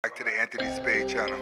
Back to the Anthony Spade channel.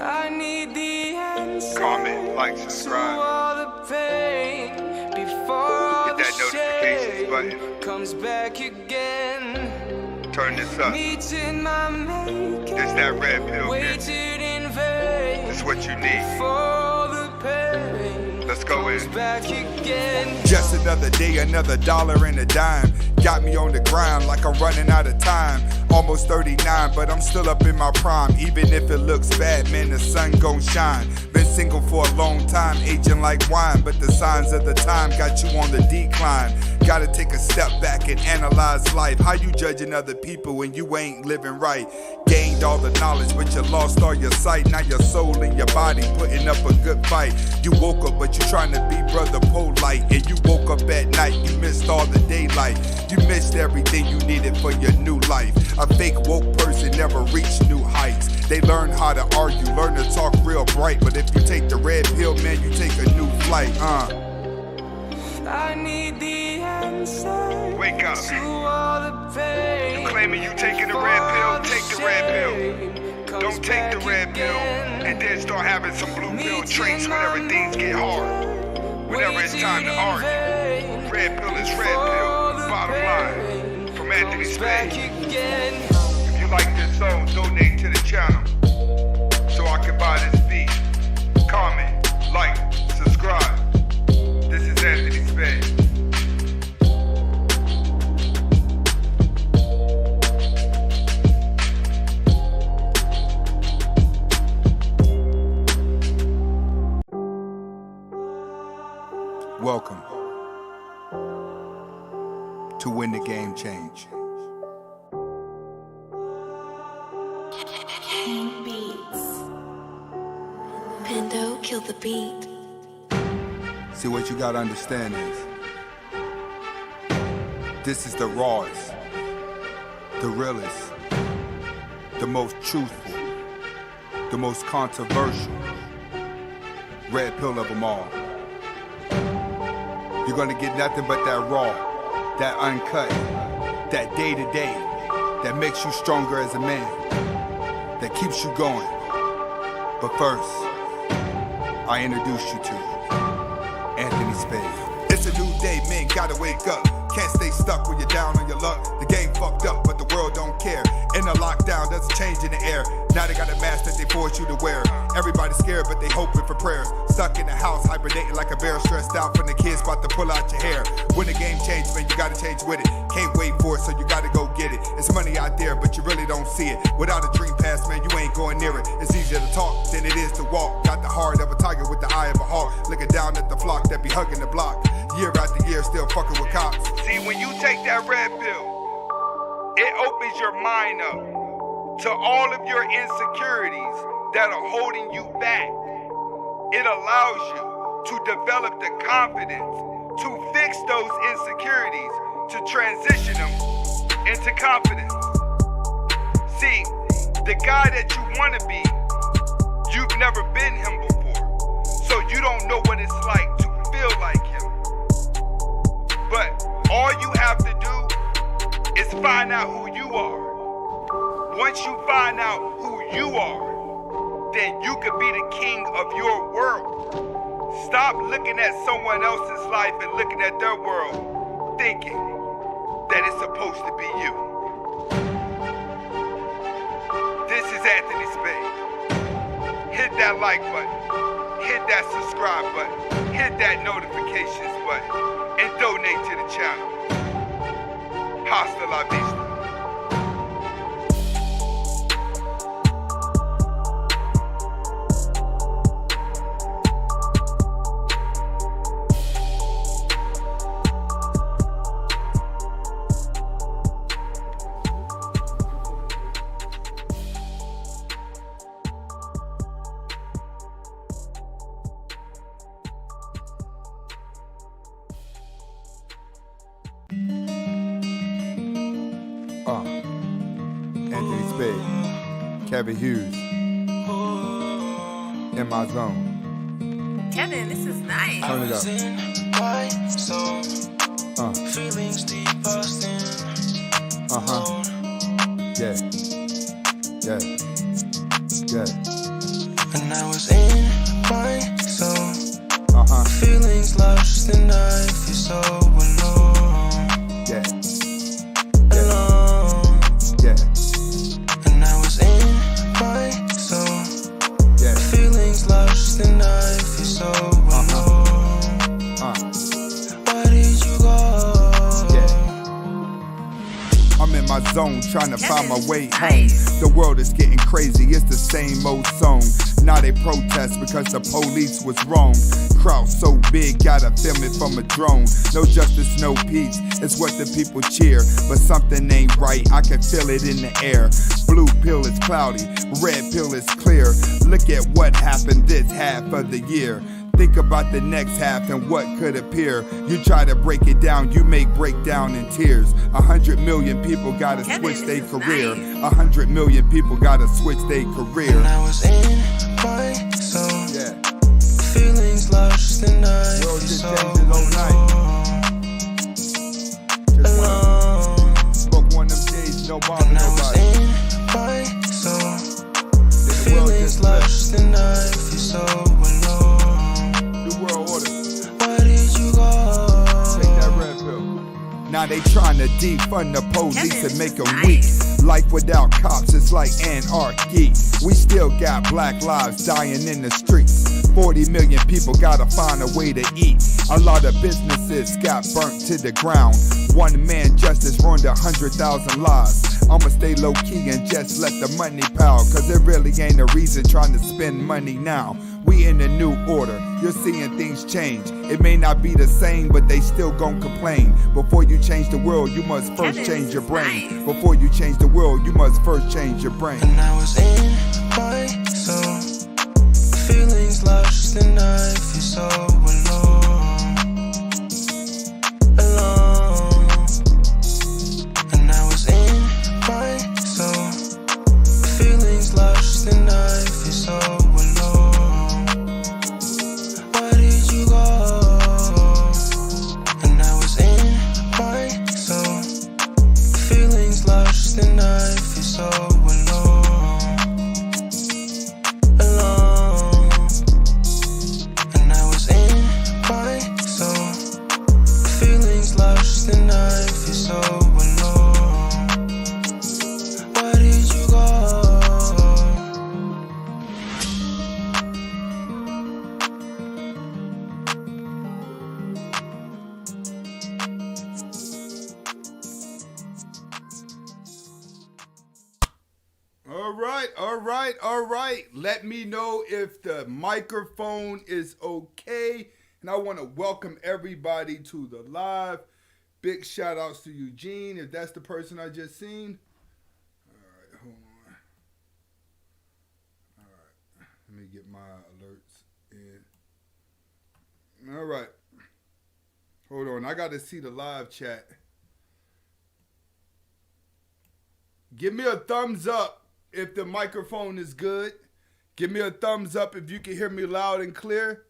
I need the answer. Comment, like, subscribe. All the pain before hit that notifications button. Comes back again. Turn this up. Meeting my maker. This that red pill, waited bitch. in vain. This what you need. For the pain. Let's go in. Back again. Just another day, another dollar and a dime. Got me on the grind like I'm running out of time. Almost 39, but I'm still up in my prime. Even if it looks bad, man, the sun gon' shine. Been single for a long time, aging like wine. But the signs of the time got you on the decline. Gotta take a step back and analyze life. How you judging other people when you ain't living right? Gained all the knowledge, but you lost all your sight. Now your soul and your body putting up a good fight. You woke up, but you trying to be brother polite. And you woke up at night, you missed all the daylight. You missed everything you needed for your new life. A fake woke person never reached new heights. They learn how to argue, learn to talk real bright. But if you take the red pill, man, you take a new flight, I need the answer. Wake up. To all the pain. You claiming you taking the red pill? Take the red pill. Don't take the red pill and then start having some blue pill traits whenever things get hard. Whenever it's time to argue. Red pill is red pill. Bottom line. From Anthony Spade. If you like this song, donate to the channel so I can buy this beat. Comment, like, subscribe. This is Anthony Spade. Welcome to When the Game Change. Beats. Pando, kill the beat. See, what you gotta understand is, this is the rawest, the realest, the most truthful, the most controversial red pill of them all. You're gonna get nothing but that raw, that uncut, that day-to-day, that makes you stronger as a man, that keeps you going. But first, I introduce you to Anthony Spade. It's a new day, man, gotta wake up. Can't stay stuck when you're down on your luck. The game fucked up, but the world don't care. In the lockdown, there's a change in the air. Now they got a mask that they force you to wear. Everybody's scared, but they hoping for prayers. Stuck in the house, hibernating like a bear, stressed out from the kids about to pull out your hair. When the game changes, man, you gotta change with it. Can't wait for it, so you gotta go get it. It's money out there, but you really don't see it. Without a dream pass, man, you ain't going near it. It's easier to talk than it is to walk. Got the heart of a tiger with the eye of a hawk. Looking down at the flock that be hugging the block. Year after year, still fucking with cops. See, when you take that red pill, it opens your mind up to all of your insecurities that are holding you back. It allows you to develop the confidence to fix those insecurities, to transition them into confidence. See, the guy that you want to be, you've never been him before, so you don't know what it's like to feel like him. But all you have to do is find out who you are. Once you find out who you are, then you could be the king of your world. Stop looking at someone else's life and looking at their world, thinking that it's supposed to be you. This is Anthony Spade. Hit that like button, hit that subscribe button, hit that notifications button, and donate to the channel. Hasta la vista. Anthony Spade, Kevin Hughes, in my zone. Kevin, this is nice. Turn it up. Feelings deep busting. Yeah. Yeah. And I was in my zone. Uh-huh. Feelings lost and I feel so alone. Yeah. Alone. Yeah. And I was in my zone. Yeah. Feelings lost and I feel so alone. Why did you go? Yeah. I'm in my zone trying to find my way home. Nice. The world is getting crazy, it's the same old song. Now they protest because the police was wrong. Crowd so big, gotta film it from a drone. No justice, no peace, it's what the people cheer. But something ain't right, I can feel it in the air. Blue pill is cloudy, red pill is clear. Look at what happened this half of the year. Think about the next half and what could appear. You try to break it down, you may break down in tears. 100 million people gotta switch their career. 100 million people gotta switch their career. And I was in my zone. Yeah. Feelings lost and I World feel just so changes overnight. alone. Smoke one of them days, no bother And I was nobody. in my zone. Then the world Feelings just flipped. lost and I feel so alone. New world order. Why did you go? Take that red pill. Now they trying to defund the police and make them weak. Life without cops is like anarchy. We still got black lives dying in the streets. 40 million people gotta find a way to eat. A lot of businesses got burnt to the ground. One man justice ruined 100,000 lives. I'ma stay low key and just let the money pile. Cause there really ain't a reason trying to spend money now. We in a new order, you're seeing things change. It may not be the same, but they still gon' complain. Before you change the world, you must first change your brain. Before you change the world, you must first change your brain. And I was in my zone. Feelings lost and I feel so alone. Alone. And I was in my zone. Feelings lost and I feel so alone. Why did you go? And I was in my zone. Feelings lost and I feel so alone. Alone. And I was in my zone. Feelings lost and I feel so alone. Why did you go? All right. Let me know if the microphone is okay. And I want to welcome everybody to the live. Big shout outs to Eugene, if that's the person I just seen. All right, hold on. All right, let me get my alerts in. All right. Hold on, I got to see the live chat. Give me a thumbs up if the microphone is good. Give me a thumbs up if you can hear me loud and clear.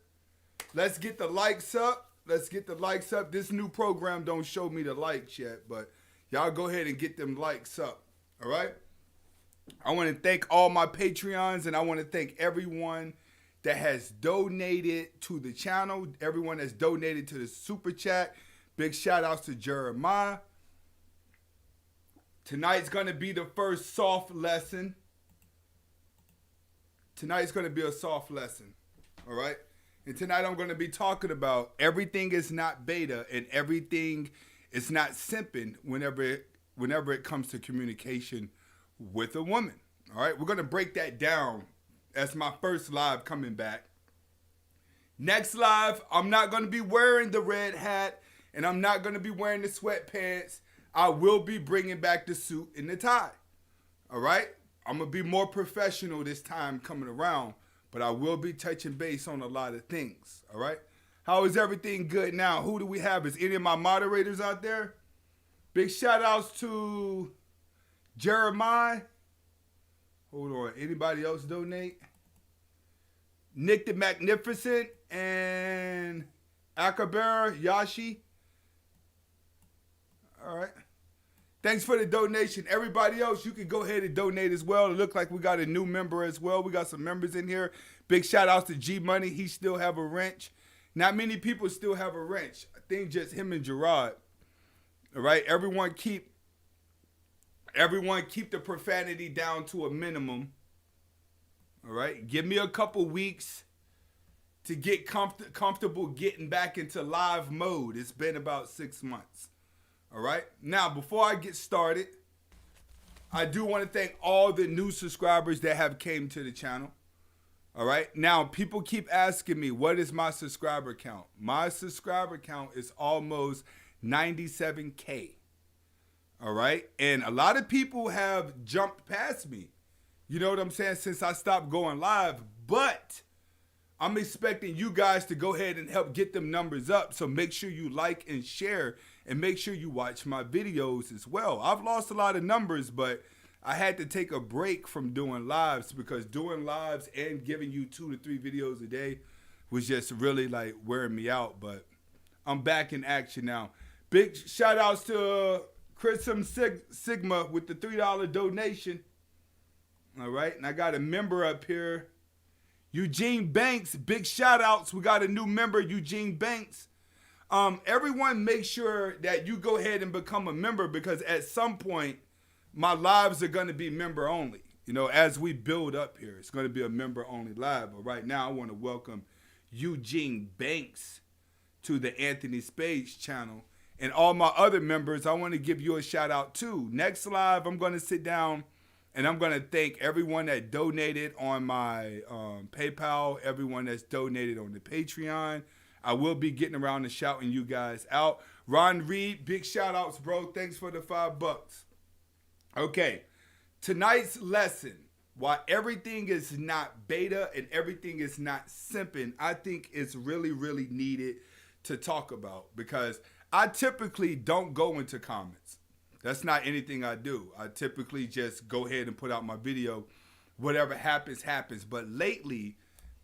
Let's get the likes up. This new program don't show me the likes yet, but y'all go ahead and get them likes up. All right? I want to thank all my Patreons, and I want to thank everyone that has donated to the channel, everyone that's donated to the super chat. Big shout outs to Jeremiah. Tonight's going to be the first soft lesson. Tonight's going to be a soft lesson. All right? And tonight I'm going to be talking about everything is not beta and everything is not simping whenever it comes to communication with a woman. All right? We're going to break that down. That's my first live coming back. Next live, I'm not going to be wearing the red hat and I'm not going to be wearing the sweatpants. I will be bringing back the suit and the tie. All right? I'm going to be more professional this time coming around, but I will be touching base on a lot of things. All right? How is everything good now? Who do we have? Is any of my moderators out there? Big shout outs to Jeremiah. Hold on. Anybody else donate? Nick the Magnificent and Akabera Yashi. All right. Thanks for the donation. Everybody else, you can go ahead and donate as well. It looks like we got a new member as well. We got some members in here. Big shout outs to G Money. He still have a wrench. Not many people still have a wrench. I think just him and Gerard. All right, everyone keep the profanity down to a minimum. All right, give me a couple weeks to get comfortable getting back into live mode. It's been about 6 months. All right, now before I get started, I do want to thank all the new subscribers that have came to the channel. All right, now people keep asking me, what is my subscriber count? My subscriber count is almost 97K. All right, and a lot of people have jumped past me. You know what I'm saying? Since I stopped going live, but I'm expecting you guys to go ahead and help get them numbers up. So make sure you like and share, and make sure you watch my videos as well. I've lost a lot of numbers, but I had to take a break from doing lives because doing lives and giving you 2 to 3 videos a day was just really like wearing me out. But I'm back in action now. Big shout outs to Chrism Sigma with the $3 donation. All right, and I got a member up here. Eugene Banks, big shout outs. We got a new member, Eugene Banks. Everyone make sure that you go ahead and become a member because at some point, my lives are going to be member only. You know, as we build up here, it's going to be a member only live. But right now, I want to welcome Eugene Banks to the Anthony Spades channel. And all my other members, I want to give you a shout out too. Next live, I'm going to sit down and I'm going to thank everyone that donated on my PayPal, everyone that's donated on the Patreon. I will be getting around and shouting you guys out. Ron Reed, big shout outs, bro. Thanks for the $5. Okay, tonight's lesson, why everything is not beta and everything is not simping, I think it's really, really needed to talk about because I typically don't go into comments. That's not anything I do. I typically just go ahead and put out my video. Whatever happens, happens. But lately,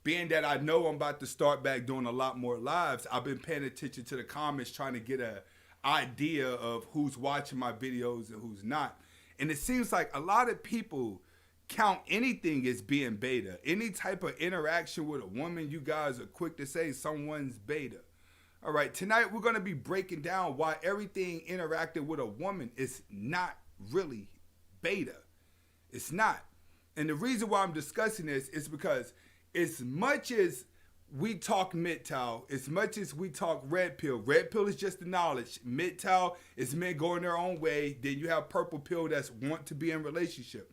being that I know I'm about to start back doing a lot more lives, I've been paying attention to the comments, trying to get an idea of who's watching my videos and who's not. And it seems like a lot of people count anything as being beta. Any type of interaction with a woman, you guys are quick to say someone's beta. All right, tonight we're going to be breaking down why everything interacting with a woman is not really beta. It's not. And the reason why I'm discussing this is because as much as we talk MGTOW, as much as we talk red pill is just the knowledge. MGTOW is men going their own way. Then you have purple pill that's want to be in relationship.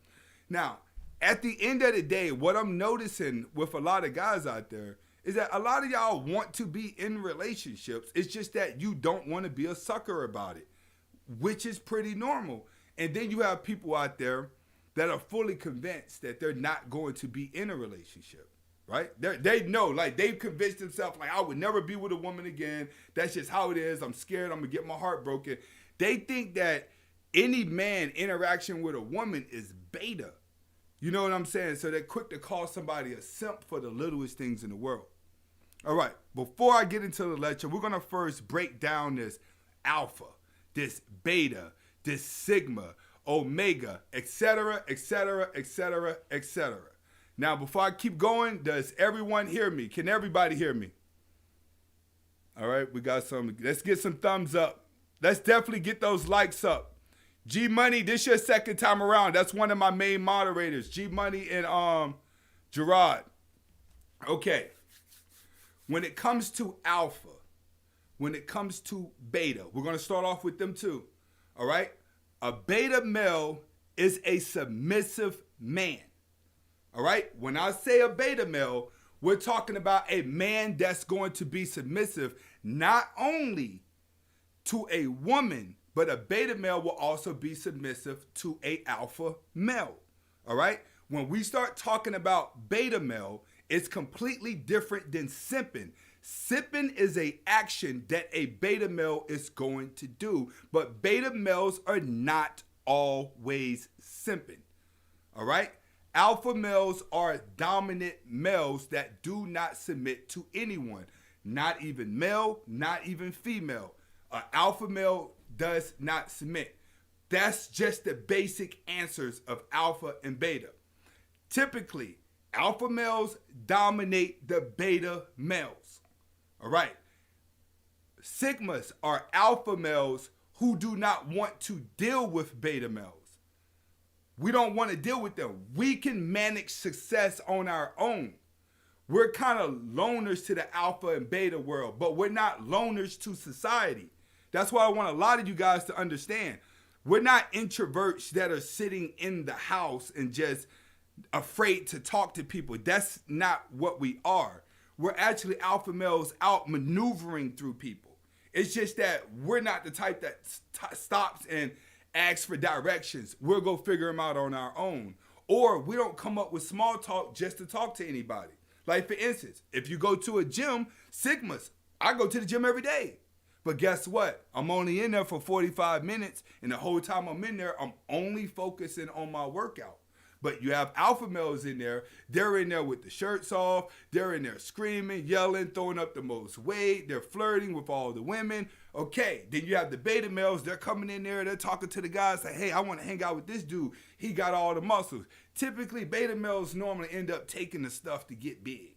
Now, at the end of the day, what I'm noticing with a lot of guys out there is that a lot of y'all want to be in relationships. It's just that you don't want to be a sucker about it, which is pretty normal. And then you have people out there that are fully convinced that they're not going to be in a relationship. Right? They know, like they've convinced themselves, like I would never be with a woman again. That's just how it is. I'm scared I'm gonna get my heart broken. They think that any man interaction with a woman is beta. You know what I'm saying? So they're quick to call somebody a simp for the littlest things in the world. All right, before I get into the lecture, we're gonna first break down this alpha, this beta, this sigma, omega, etc., etc., etc., etc. Now, before I keep going, does everyone hear me? Can everybody hear me? All right, we got some. Let's get some thumbs up. Let's definitely get those likes up. G Money, this your second time around. That's one of my main moderators, G Money and Gerard. Okay. When it comes to alpha, when it comes to beta, we're going to start off with them too. All right? A beta male is a submissive man. All right? When I say a beta male, we're talking about a man that's going to be submissive not only to a woman, but a beta male will also be submissive to a alpha male. All right? When we start talking about beta male, it's completely different than simping. Simping is an action that a beta male is going to do, but beta males are not always simping. All right? Alpha males are dominant males that do not submit to anyone. Not even male, not even female. An alpha male does not submit. That's just the basic answers of alpha and beta. Typically, alpha males dominate the beta males. All right. Sigmas are alpha males who do not want to deal with beta males. We don't want to deal with them. We can manage success on our own. We're kind of loners to the alpha and beta world, but we're not loners to society. That's why I want a lot of you guys to understand. We're not introverts that are sitting in the house and just afraid to talk to people. That's not what we are. We're actually alpha males out maneuvering through people. It's just that we're not the type that stops and asks for directions. We'll go figure them out on our own. Or we don't come up with small talk just to talk to anybody. Like, for instance, if you go to a gym, Sigmas, I go to the gym every day. But guess what? I'm only in there for 45 minutes, and the whole time I'm in there, I'm only focusing on my workout. But you have alpha males in there. They're in there with the shirts off. They're in there screaming, yelling, throwing up the most weight. They're flirting with all the women. Okay, then you have the beta males. They're coming in there. They're talking to the guys like, hey, I want to hang out with this dude. He got all the muscles. Typically, beta males normally end up taking the stuff to get big.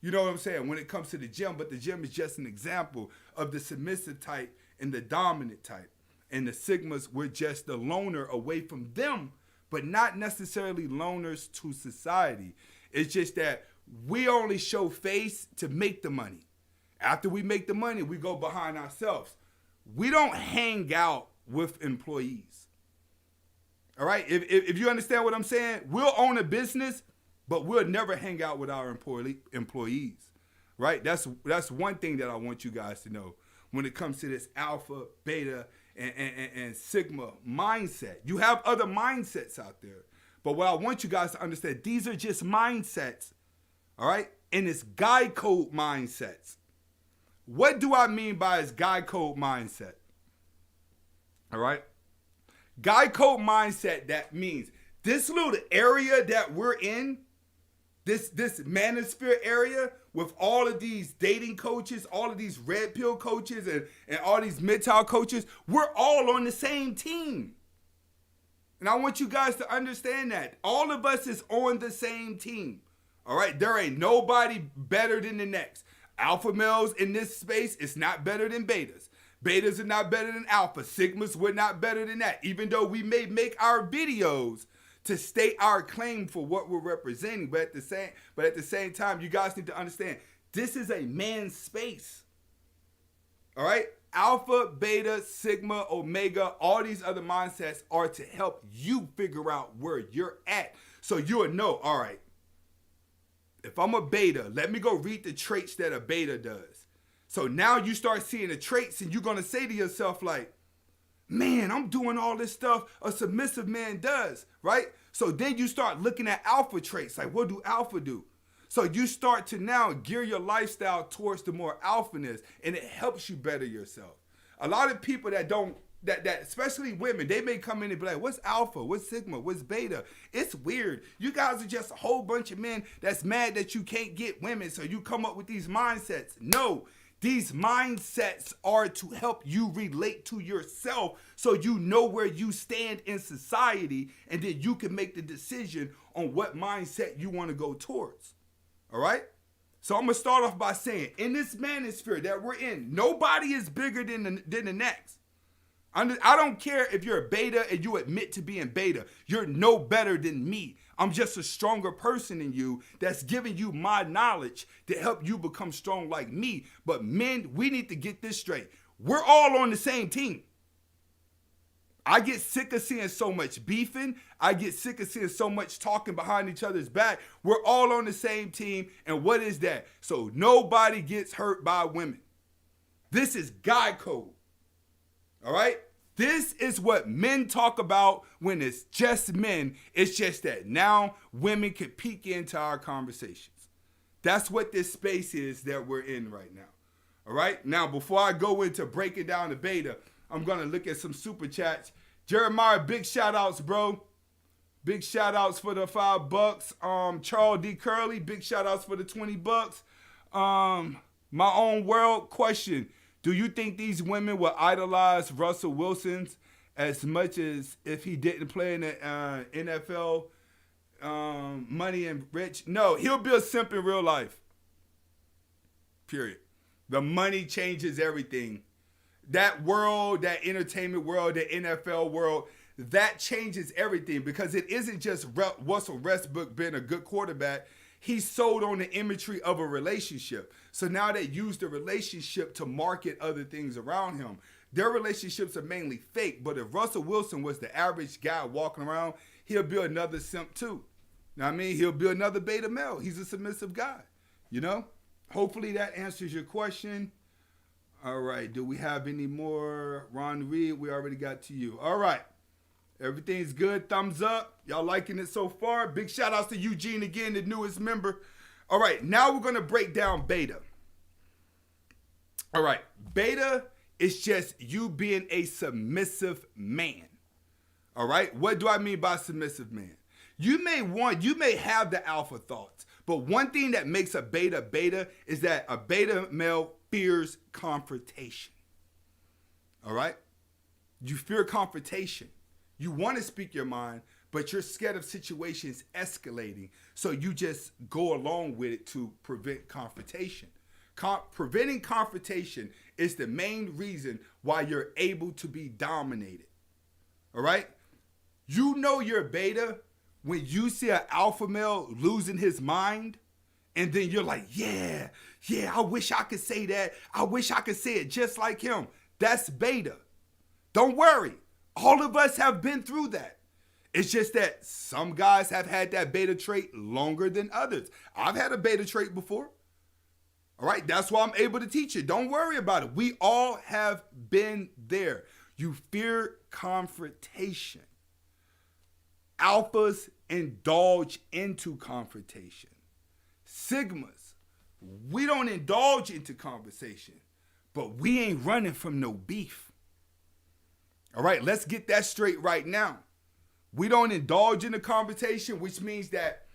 You know what I'm saying? When it comes to the gym, but the gym is just an example of the submissive type and the dominant type. And the Sigmas, we're just the loner away from them, but not necessarily loners to society. It's just that we only show face to make the money. After we make the money, we go behind ourselves. We don't hang out with employees. All right? If you understand what I'm saying, we'll own a business, but we'll never hang out with our employees, right? That's one thing that I want you guys to know when it comes to this alpha, beta, and sigma mindset. You have other mindsets out there, but what I want you guys to understand, these are just mindsets, all right? And it's guy code mindsets. What do I mean by this guy code mindset? All right? Guy code mindset, that means this little area that we're in, this manosphere area with all of these dating coaches, all of these red pill coaches, and all these MGTOW coaches, we're all on the same team. And I want you guys to understand that. All of us is on the same team. All right? There ain't nobody better than the next. Alpha males in this space is not better than betas. Betas are not better than alpha. Sigmas, we're not better than that. Even though we may make our videos to state our claim for what we're representing, but at the same time, you guys need to understand, this is a man's space. All right? Alpha, beta, sigma, omega, all these other mindsets are to help you figure out where you're at. So you'll know, all right, if I'm a beta, let me go read the traits that a beta does. So now you start seeing the traits and you're going to say to yourself like, man, I'm doing all this stuff a submissive man does, right? So then you start looking at alpha traits. Like, what do alpha do? So you start to now gear your lifestyle towards the more alphaness, and it helps you better yourself. A lot of people that don't, that especially women, they may come in and be like, what's alpha? What's sigma? What's beta? It's weird. You guys are just a whole bunch of men that's mad that you can't get women, so you come up with these mindsets. No. These mindsets are to help you relate to yourself so you know where you stand in society, and then you can make the decision on what mindset you want to go towards. All right? So I'm going to start off by saying, in this manosphere that we're in, nobody is bigger than the next. I don't care if you're a beta and you admit to being beta. You're no better than me. I'm just a stronger person than you that's giving you my knowledge to help you become strong like me. But men, we need to get this straight. We're all on the same team. I get sick of seeing so much beefing. I get sick of seeing so much talking behind each other's back. We're all on the same team. And what is that? So nobody gets hurt by women. This is guy code. All right? This is what men talk about when it's just men. It's just that now women can peek into our conversations. That's what this space is that we're in right now. All right? Now, before I go into breaking down the beta, I'm going to look at some super chats. Jeremiah, big shout outs, bro. Big shout outs for the $5. Charles D. Curley, big shout outs for the $20. My own world question. Do you think these women will idolize Russell Wilson's as much as if he didn't play in the NFL, money and rich. No, he'll be a simp in real life. Period. The money changes everything. That world, that entertainment world, the NFL world, that changes everything because it isn't just Russell Westbrook being a good quarterback. He sold on the imagery of a relationship. So now they use the relationship to market other things around him. Their relationships are mainly fake, but if Russell Wilson was the average guy walking around, he'll be another simp too. Know what I mean? He'll be another beta male. He's a submissive guy, you know? Hopefully that answers your question. All right, do we have any more? Ron Reed, we already got to you. All right, everything's good. Thumbs up. Y'all liking it so far? Big shout outs to Eugene again, the newest member. All right, now we're going to break down beta. All right, beta is just you being a submissive man. All right, what do I mean by submissive man? You may have the alpha thoughts, but one thing that makes a beta is that a beta male fears confrontation. All right? You fear confrontation. You want to speak your mind, but you're scared of situations escalating, so you just go along with it to prevent confrontation. Preventing confrontation is the main reason why you're able to be dominated. All right? You know you're beta when you see an alpha male losing his mind, and then you're like, yeah, I wish I could say that. I wish I could say it just like him. That's beta. Don't worry. All of us have been through that. It's just that some guys have had that beta trait longer than others. I've had a beta trait before. All right, that's why I'm able to teach it. Don't worry about it. We all have been there. You fear confrontation. Alphas indulge into confrontation. Sigmas, we don't indulge into conversation, but we ain't running from no beef. All right, let's get that straight right now. We don't indulge in the conversation, which means that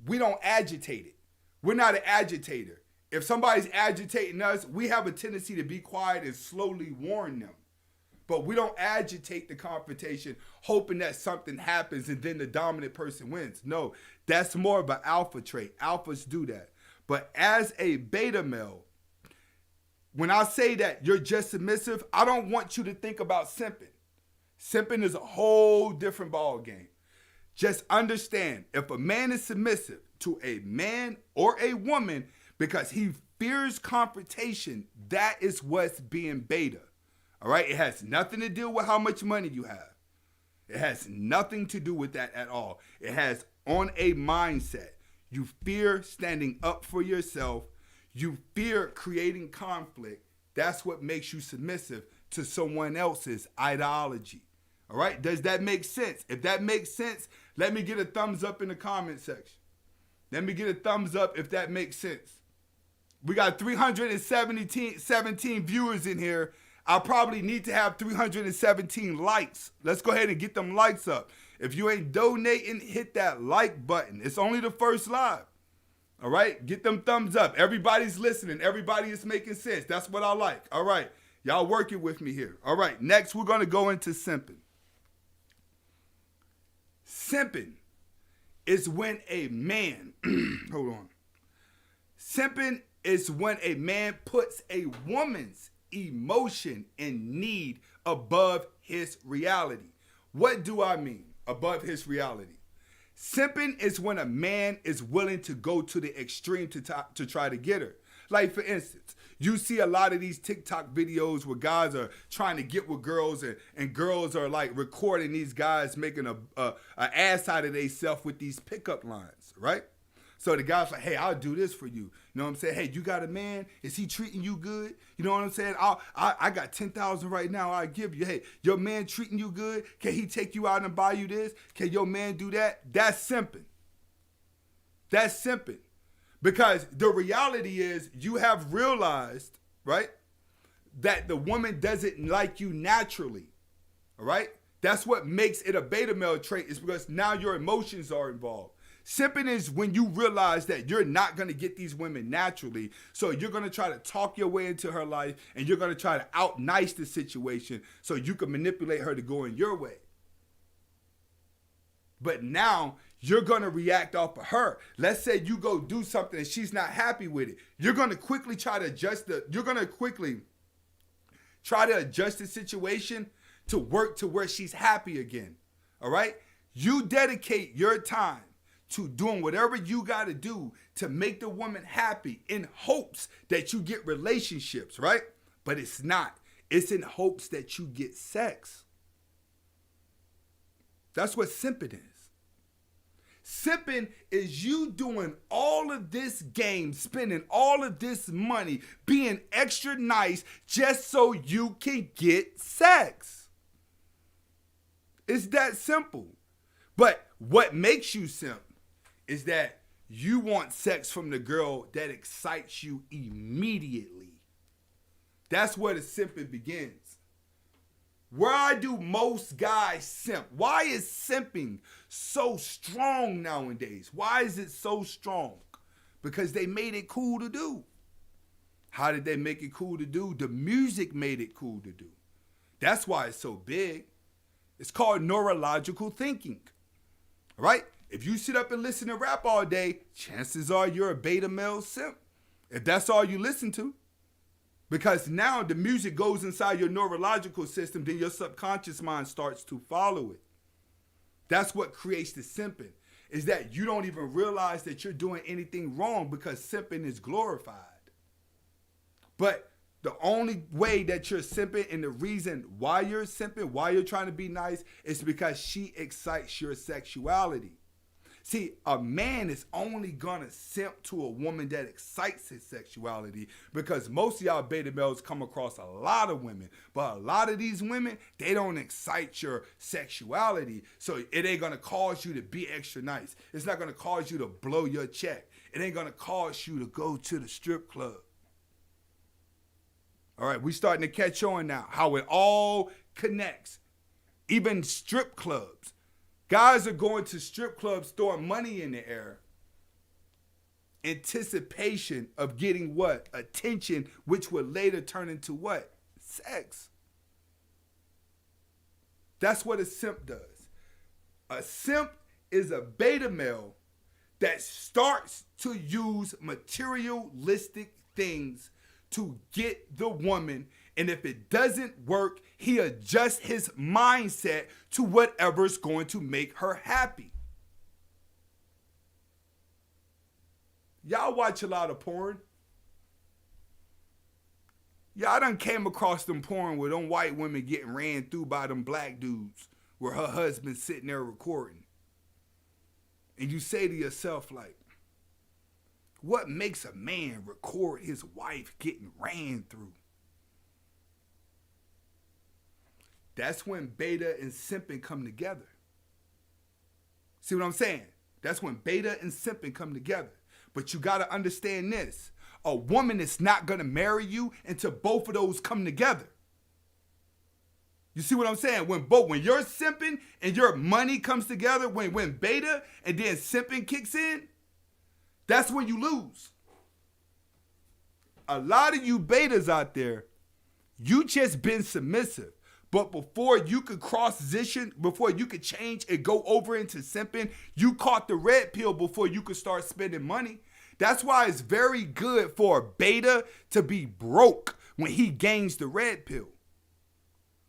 we don't agitate it. We're not an agitator. If somebody's agitating us, we have a tendency to be quiet and slowly warn them. But we don't agitate the confrontation hoping that something happens and then the dominant person wins. No, that's more of an alpha trait. Alphas do that. But as a beta male, when I say that you're just submissive, I don't want you to think about simping. Simping is a whole different ball game. Just understand, if a man is submissive to a man or a woman because he fears confrontation, that is what's being beta. All right, it has nothing to do with how much money you have. It has nothing to do with that at all. It has on a mindset. You fear standing up for yourself. You fear creating conflict. That's what makes you submissive to someone else's ideology. All right, does that make sense? If that makes sense, let me get a thumbs up in the comment section. Let me get a thumbs up if that makes sense. We got 317 viewers in here. I probably need to have 317 likes. Let's go ahead and get them likes up. If you ain't donating, hit that like button. It's only the first live. All right? Get them thumbs up. Everybody's listening. Everybody is making sense. That's what I like. All right. Y'all working with me here. All right. Next, we're going to go into simping. Simping is when a man, hold on. Simping is when a man puts a woman's emotion and need above his reality. What do I mean above his reality? Simping is when a man is willing to go to the extreme to try to get her. Like, for instance, you see a lot of these TikTok videos where guys are trying to get with girls and girls are like recording these guys making a ass out of themselves with these pickup lines, right? So the guy's like, hey, I'll do this for you. You know what I'm saying? Hey, you got a man? Is he treating you good? You know what I'm saying? I got 10,000 right now. I'll give you. Hey, your man treating you good? Can he take you out and buy you this? Can your man do that? That's simping. That's simping. Because the reality is you have realized, right, that the woman doesn't like you naturally. All right? That's what makes it a beta male trait, is because now your emotions are involved. Simping is when you realize that you're not going to get these women naturally, so you're going to try to talk your way into her life, and you're going to try to out-nice the situation so you can manipulate her to go in your way. But now you're going to react off of her. Let's say you go do something and she's not happy with it. You're going to quickly try to adjust the situation to work to where she's happy again. All right? You dedicate your time to doing whatever you got to do to make the woman happy in hopes that you get relationships, right? But it's not. It's in hopes that you get sex. That's what simping is. Simping is you doing all of this game, spending all of this money, being extra nice just so you can get sex. It's that simple. But what makes you simp is that you want sex from the girl that excites you immediately. That's where the simping begins. Why do most guys simp? Why is simping so strong nowadays? Why is it so strong? Because they made it cool to do. How did they make it cool to do? The music made it cool to do. That's why it's so big. It's called neurological thinking. All right? If you sit up and listen to rap all day, chances are you're a beta male simp. If that's all you listen to. Because now the music goes inside your neurological system, then your subconscious mind starts to follow it. That's what creates the simping, is that you don't even realize that you're doing anything wrong because simping is glorified. But the only way that you're simping and the reason why you're simping, why you're trying to be nice, is because she excites your sexuality. See, a man is only gonna simp to a woman that excites his sexuality because most of y'all beta males come across a lot of women, but a lot of these women, they don't excite your sexuality, so it ain't gonna cause you to be extra nice. It's not gonna cause you to blow your check. It ain't gonna cause you to go to the strip club. All right, we starting to catch on now, how it all connects. Even strip clubs. Guys are going to strip clubs throwing money in the air. Anticipation of getting what? Attention, which will later turn into what? Sex. That's what a simp does. A simp is a beta male that starts to use materialistic things to get the woman, and if it doesn't work, he adjusts his mindset to whatever's going to make her happy. Y'all watch a lot of porn. Y'all done came across them porn with them white women getting ran through by them black dudes where her husband's sitting there recording. And you say to yourself, like, what makes a man record his wife getting ran through? That's when beta and simping come together. See what I'm saying? That's when beta and simping come together. But you got to understand this. A woman is not going to marry you until both of those come together. You see what I'm saying? When you're simping and your money comes together, when beta and then simping kicks in, that's when you lose. A lot of you betas out there, you just been submissive. But before you could transition, before you could change and go over into simping, you caught the red pill before you could start spending money. That's why it's very good for a beta to be broke when he gains the red pill.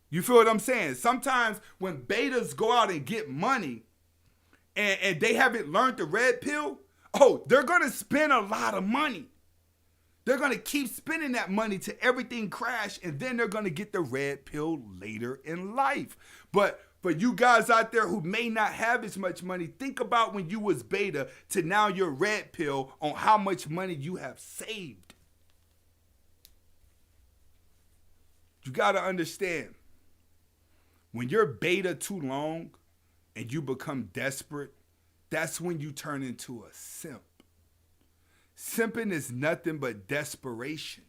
You feel what I'm saying? Sometimes when betas go out and get money and they haven't learned the red pill, they're going to spend a lot of money. They're going to keep spending that money till everything crash, and then they're going to get the red pill later in life. But for you guys out there who may not have as much money, think about when you was beta to now you're red pill on how much money you have saved. You got to understand, when you're beta too long and you become desperate, that's when you turn into a simp. Simping is nothing but desperation,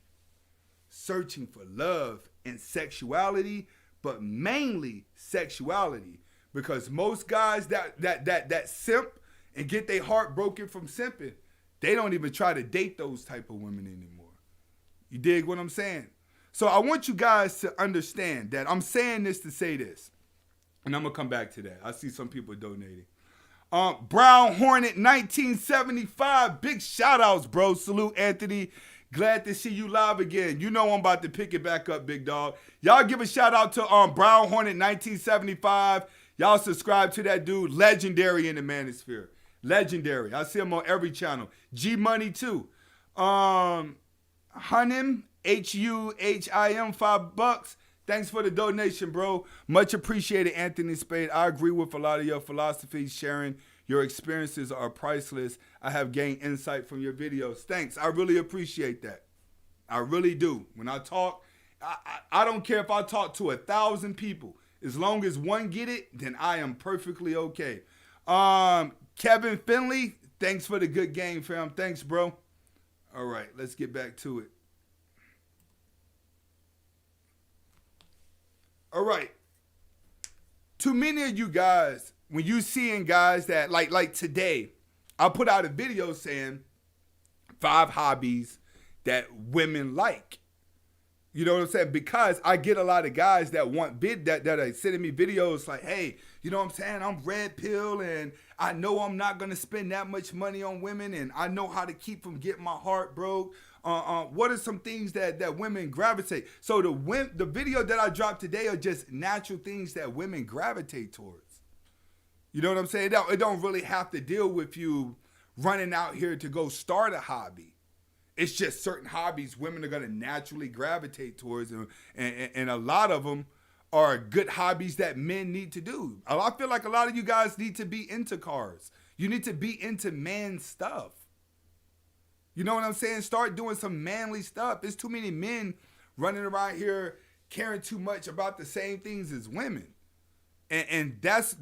searching for love and sexuality, but mainly sexuality, because most guys that simp and get their heart broken from simping, they don't even try to date those type of women anymore. You dig what I'm saying? So I want you guys to understand that I'm saying this to say this. And I'm going to come back to that. I see some people donating. Brown Hornet 1975. Big shout outs, bro. Salute, Anthony. Glad to see you live again. You know I'm about to pick it back up, big dog. Y'all give a shout out to Brown Hornet 1975. Y'all subscribe to that dude. Legendary in the manosphere. Legendary. I see him on every channel. G Money too. Hunim, Huhim, $5. Thanks for the donation, bro. Much appreciated, Anthony Spade. I agree with a lot of your philosophies. Sharing your experiences are priceless. I have gained insight from your videos. Thanks. I really appreciate that. I really do. When I talk, I don't care if I talk to 1,000 people. As long as one get it, then I am perfectly okay. Kevin Finley, thanks for the good game, fam. Thanks, bro. All right, let's get back to it. All right. Too many of you guys, when you seeing guys that like today, I put out a video saying 5 hobbies that women like. You know what I'm saying? Because I get a lot of guys that want that are sending me videos like, hey, you know what I'm saying? I'm red pill and I know I'm not gonna spend that much money on women and I know how to keep from getting my heart broke. What are some things that women gravitate? So the video that I dropped today are just natural things that women gravitate towards. You know what I'm saying? It don't really have to deal with you running out here to go start a hobby. It's just certain hobbies women are going to naturally gravitate towards. And a lot of them are good hobbies that men need to do. I feel like a lot of you guys need to be into cars. You need to be into man stuff. You know what I'm saying? Start doing some manly stuff. There's too many men running around here caring too much about the same things as women. And that's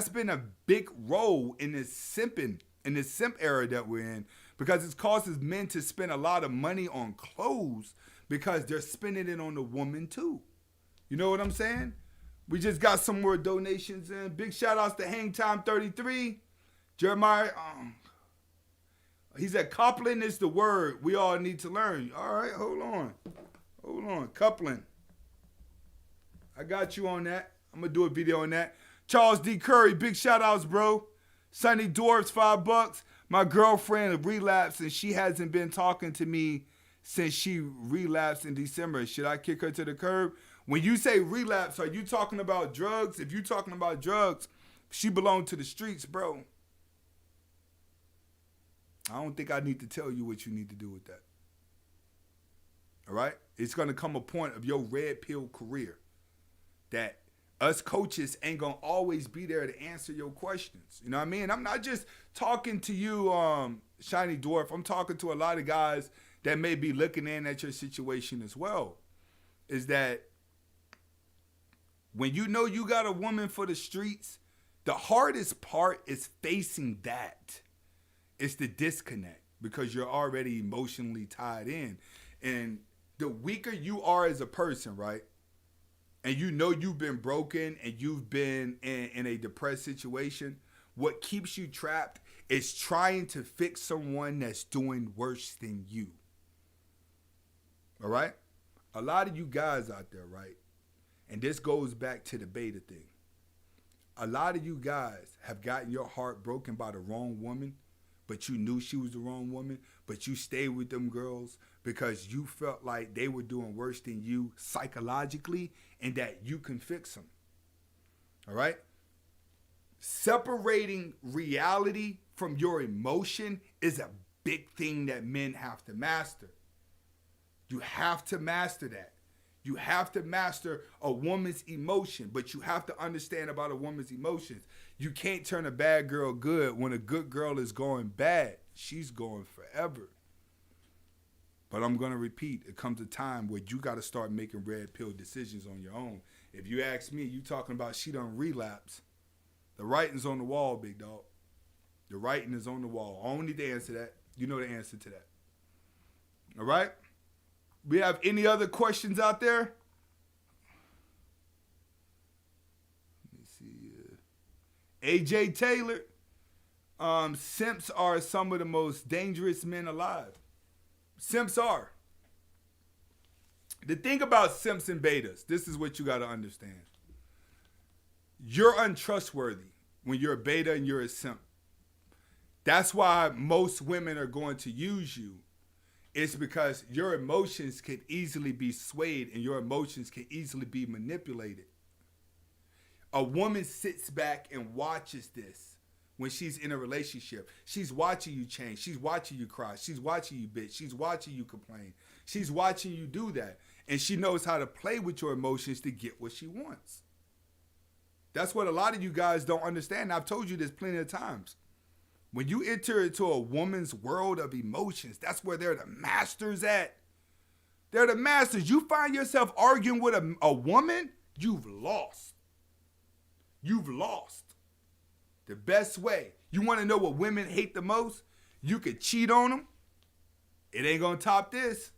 been a big role in this simp era that we're in, because it causes men to spend a lot of money on clothes because they're spending it on the woman too. You know what I'm saying? We just got some more donations in. Big shout outs to Hangtime33. Jeremiah, he said coupling is the word we all need to learn. All right, hold on. Coupling. I got you on that. I'm going to do a video on that. Charles D. Curry, big shout outs, bro. Sunny Dwarfs, $5. My girlfriend relapsed and she hasn't been talking to me since she relapsed in December. Should I kick her to the curb? When you say relapse, are you talking about drugs? If you're talking about drugs, she belonged to the streets, bro. I don't think I need to tell you what you need to do with that. All right? It's going to come a point of your red pill career that us coaches ain't going to always be there to answer your questions. You know what I mean? I'm not just talking to you, Shiny Dwarf. I'm talking to a lot of guys that may be looking in at your situation as well. Is that when you know you got a woman for the streets, the hardest part is facing that. It's the disconnect because you're already emotionally tied in. And the weaker you are as a person, right? And you know you've been broken and you've been in a depressed situation, what keeps you trapped is trying to fix someone that's doing worse than you. All right? A lot of you guys out there, right? And this goes back to the beta thing. A lot of you guys have gotten your heart broken by the wrong woman, but you knew she was the wrong woman, but you stayed with them girls because you felt like they were doing worse than you psychologically and that you can fix them. All right? Separating reality from your emotion is a big thing that men have to master. You have to master that. You have to master a woman's emotion, but you have to understand about a woman's emotions. You can't turn a bad girl good when a good girl is going bad. She's going forever. But I'm going to repeat, it comes a time where you got to start making red pill decisions on your own. If you ask me, you talking about she done relapse. The writing's on the wall, big dog. The writing is on the wall. I don't need to answer that. You know the answer to that. All right? We have any other questions out there? Let me see. AJ Taylor. Simps are some of the most dangerous men alive. Simps are. The thing about simps and betas, this is what you got to understand. You're untrustworthy when you're a beta and you're a simp. That's why most women are going to use you. It's because your emotions can easily be swayed and your emotions can easily be manipulated. A woman sits back and watches this when she's in a relationship. She's watching you change. She's watching you cry. She's watching you bitch. She's watching you complain. She's watching you do that. And she knows how to play with your emotions to get what she wants. That's what a lot of you guys don't understand. I've told you this plenty of times. When you enter into a woman's world of emotions, that's where they're the masters at. They're the masters. You find yourself arguing with a woman, you've lost. You've lost. The best way. You want to know what women hate the most? You could cheat on them. It ain't going to top this.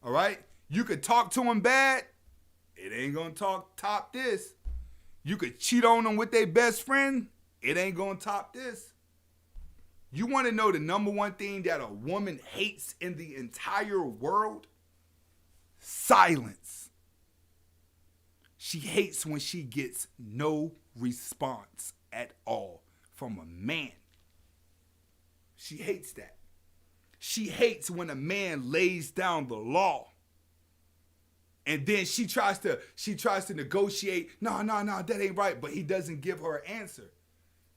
All right? You could talk to them bad. It ain't going to top this. You could cheat on them with their best friend. It ain't going to top this. You want to know the number one thing that a woman hates in the entire world? Silence. She hates when she gets no response at all from a man. She hates that. She hates when a man lays down the law. And then she tries to negotiate. No, that ain't right. But he doesn't give her an answer.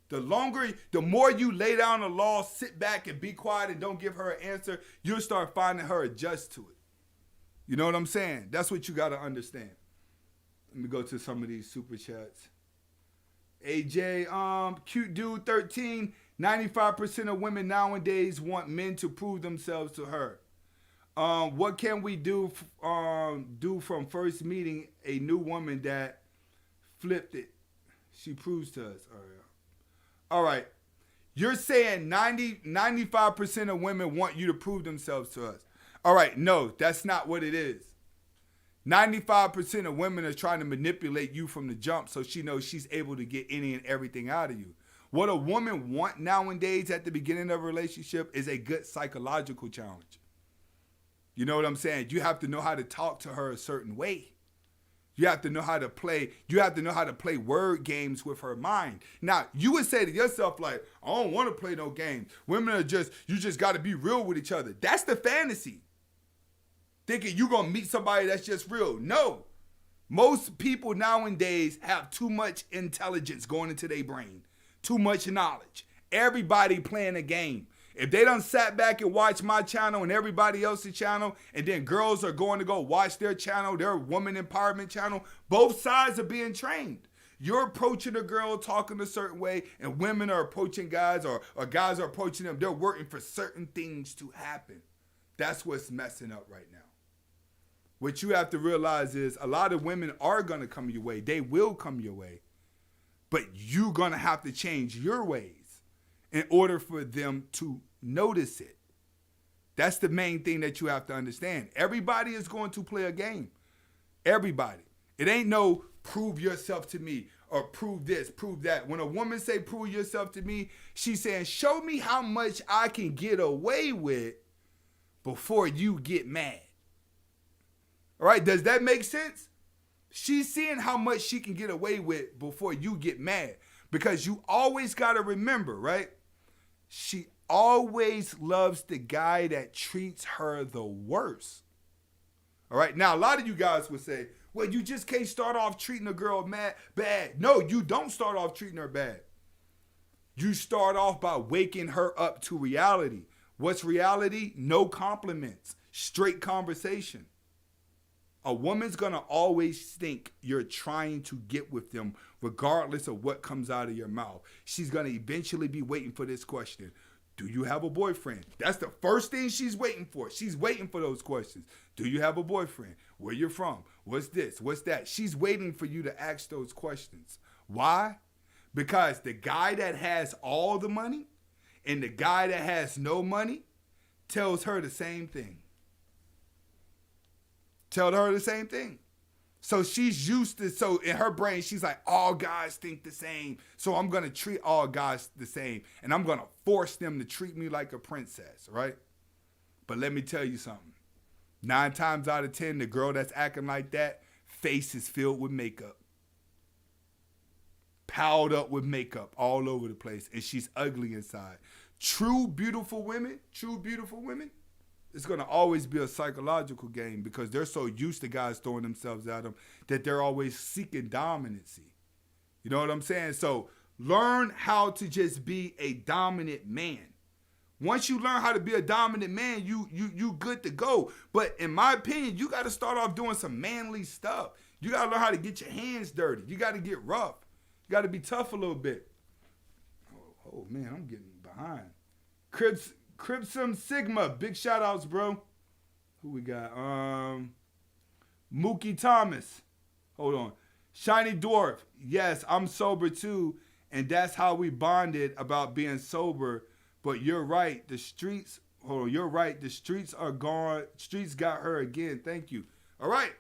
The more you lay down the law, sit back and be quiet and don't give her an answer, you'll start finding her adjust to it. You know what I'm saying? That's what you got to understand. Let me go to some of these super chats. AJ, cute dude 13, 95% of women nowadays want men to prove themselves to her. What can we do from first meeting a new woman that flipped it? She proves to us. All right. You're saying 95% of women want you to prove themselves to us. All right. No, that's not what it is. 95% of women are trying to manipulate you from the jump so she knows she's able to get any and everything out of you. What a woman wants nowadays at the beginning of a relationship is a good psychological challenge. You know what I'm saying? You have to know how to talk to her a certain way. You have to know how to play. You have to know how to play word games with her mind. Now, you would say to yourself, like, I don't want to play no games. Women are you just got to be real with each other. That's the fantasy. Thinking you're going to meet somebody that's just real. No. Most people nowadays have too much intelligence going into their brain. Too much knowledge. Everybody playing a game. If they done sat back and watched my channel and everybody else's channel, and then girls are going to go watch their channel, their woman empowerment channel, both sides are being trained. You're approaching a girl talking a certain way, and women are approaching guys, or guys are approaching them. They're working for certain things to happen. That's what's messing up right now. What you have to realize is a lot of women are going to come your way. They will come your way. But you're going to have to change your ways in order for them to notice it. That's the main thing that you have to understand. Everybody is going to play a game. Everybody. It ain't no prove yourself to me or prove this, prove that. When a woman say prove yourself to me, she's saying show me how much I can get away with before you get mad. All right, does that make sense? She's seeing how much she can get away with before you get mad. Because you always got to remember, right? She always loves the guy that treats her the worst. All right. Now, a lot of you guys would say, well, you just can't start off treating a girl bad. No, you don't start off treating her bad. You start off by waking her up to reality. What's reality? No compliments. Straight conversation. A woman's going to always think you're trying to get with them regardless of what comes out of your mouth. She's going to eventually be waiting for this question. Do you have a boyfriend? That's the first thing she's waiting for. She's waiting for those questions. Do you have a boyfriend? Where you from? What's this? What's that? She's waiting for you to ask those questions. Why? Because the guy that has all the money and the guy that has no money tells her the same thing. Tell her the same thing. So she's used to, so in her brain, she's like, all guys think the same. So I'm going to treat all guys the same. And I'm going to force them to treat me like a princess, right? But let me tell you something. 9 times out of 10, the girl that's acting like that, face is filled with makeup. Piled up with makeup all over the place. And she's ugly inside. True beautiful women, it's going to always be a psychological game because they're so used to guys throwing themselves at them that they're always seeking dominancy. You know what I'm saying? So learn how to just be a dominant man. Once you learn how to be a dominant man, you good to go. But in my opinion, you got to start off doing some manly stuff. You got to learn how to get your hands dirty. You got to get rough. You got to be tough a little bit. Oh man, I'm getting behind. Cribsum Sigma, big shout outs, bro. Who we got? Mookie Thomas. Hold on. Shiny Dwarf. Yes, I'm sober too. And that's how we bonded about being sober. But you're right. The streets, hold on. You're right. The streets are gone. Streets got her again. Thank you. All right.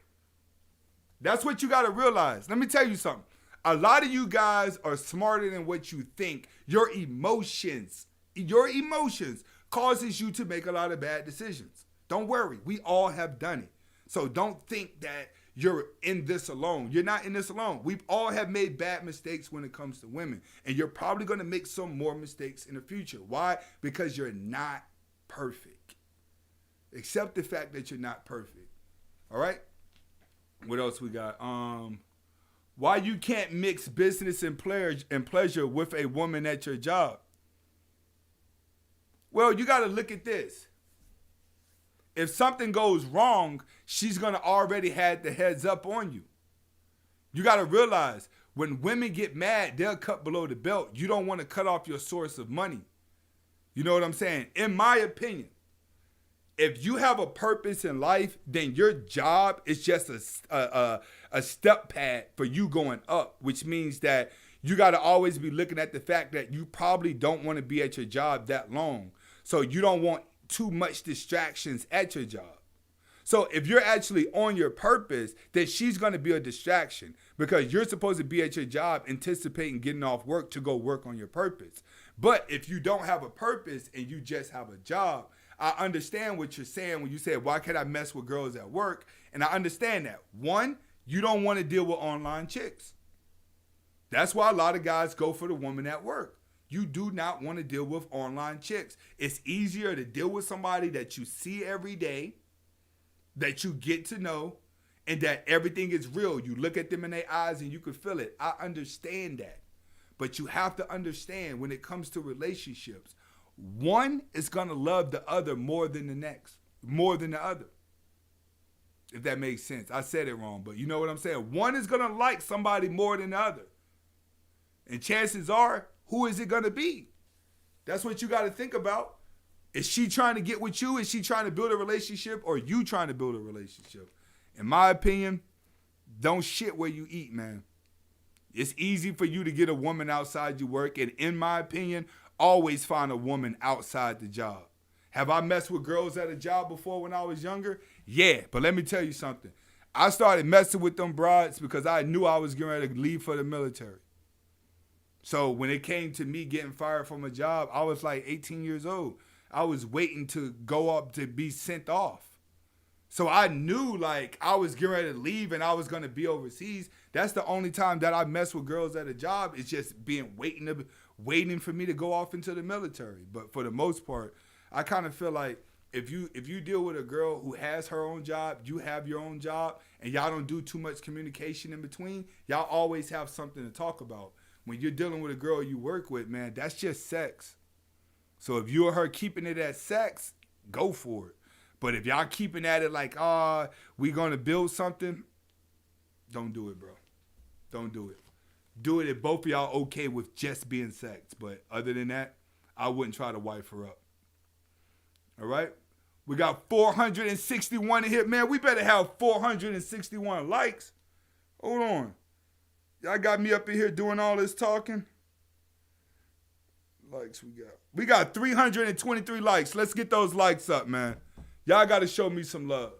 That's what you got to realize. Let me tell you something. A lot of you guys are smarter than what you think. Your emotions causes you to make a lot of bad decisions. Don't worry. We all have done it. So don't think that you're in this alone. You're not in this alone. We all have made bad mistakes when it comes to women. And you're probably going to make some more mistakes in the future. Why? Because you're not perfect. Accept the fact that you're not perfect. All right? What else we got? Why you can't mix business and pleasure with a woman at your job? Well, you got to look at this. If something goes wrong, she's going to already have the heads up on you. You got to realize when women get mad, they'll cut below the belt. You don't want to cut off your source of money. You know what I'm saying? In my opinion, if you have a purpose in life, then your job is just a step pad for you going up, which means that you got to always be looking at the fact that you probably don't want to be at your job that long. So you don't want too much distractions at your job. So if you're actually on your purpose, then she's going to be a distraction because you're supposed to be at your job anticipating getting off work to go work on your purpose. But if you don't have a purpose and you just have a job, I understand what you're saying when you say, why can't I mess with girls at work? And I understand that. One, you don't want to deal with online chicks. That's why a lot of guys go for the woman at work. You do not want to deal with online chicks. It's easier to deal with somebody that you see every day, that you get to know, and that everything is real. You look at them in their eyes and you can feel it. I understand that. But you have to understand when it comes to relationships, one is going to love the other more than the next, more than the other. If that makes sense. I said it wrong, but you know what I'm saying? One is going to like somebody more than the other. And chances are, who is it going to be? That's what you got to think about. Is she trying to get with you? Is she trying to build a relationship? Or you trying to build a relationship? In my opinion, don't shit where you eat, man. It's easy for you to get a woman outside your work. And in my opinion, always find a woman outside the job. Have I messed with girls at a job before when I was younger? Yeah, but let me tell you something. I started messing with them broads because I knew I was getting ready to leave for the military. So when it came to me getting fired from a job, I was like 18 years old. I was waiting to go up to be sent off. So I knew like I was getting ready to leave and I was going to be overseas. That's the only time that I mess with girls at a job. It's just being waiting for me to go off into the military. But for the most part, I kind of feel like if you deal with a girl who has her own job, you have your own job, and y'all don't do too much communication in between, y'all always have something to talk about. When you're dealing with a girl you work with, man, that's just sex. So if you or her keeping it at sex, go for it. But if y'all keeping at it like, we going to build something, don't do it, bro. Don't do it. Do it if both of y'all okay with just being sex. But other than that, I wouldn't try to wife her up. All right? We got 461 in here. Man, we better have 461 likes. Hold on. Y'all got me up in here doing all this talking. Likes we got. We got 323 likes. Let's get those likes up, man. Y'all got to show me some love.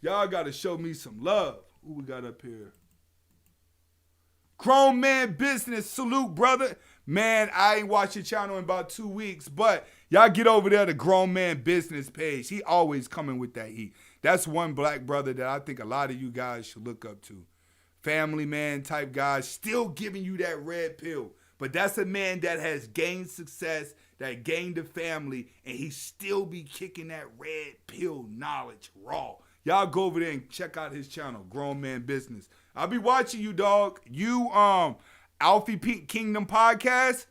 Y'all got to show me some love. Who we got up here? Grown Man Business. Salute, brother. Man, I ain't watched your channel in about 2 weeks, but y'all get over there to Grown Man Business page. He always coming with that heat. That's one black brother that I think a lot of you guys should look up to. Family man type guy, still giving you that red pill. But that's a man that has gained success, that gained a family, and he still be kicking that red pill knowledge raw. Y'all go over there and check out his channel, Grown Man Business. I'll be watching you, dog. You, Alfie Pink Kingdom Podcast,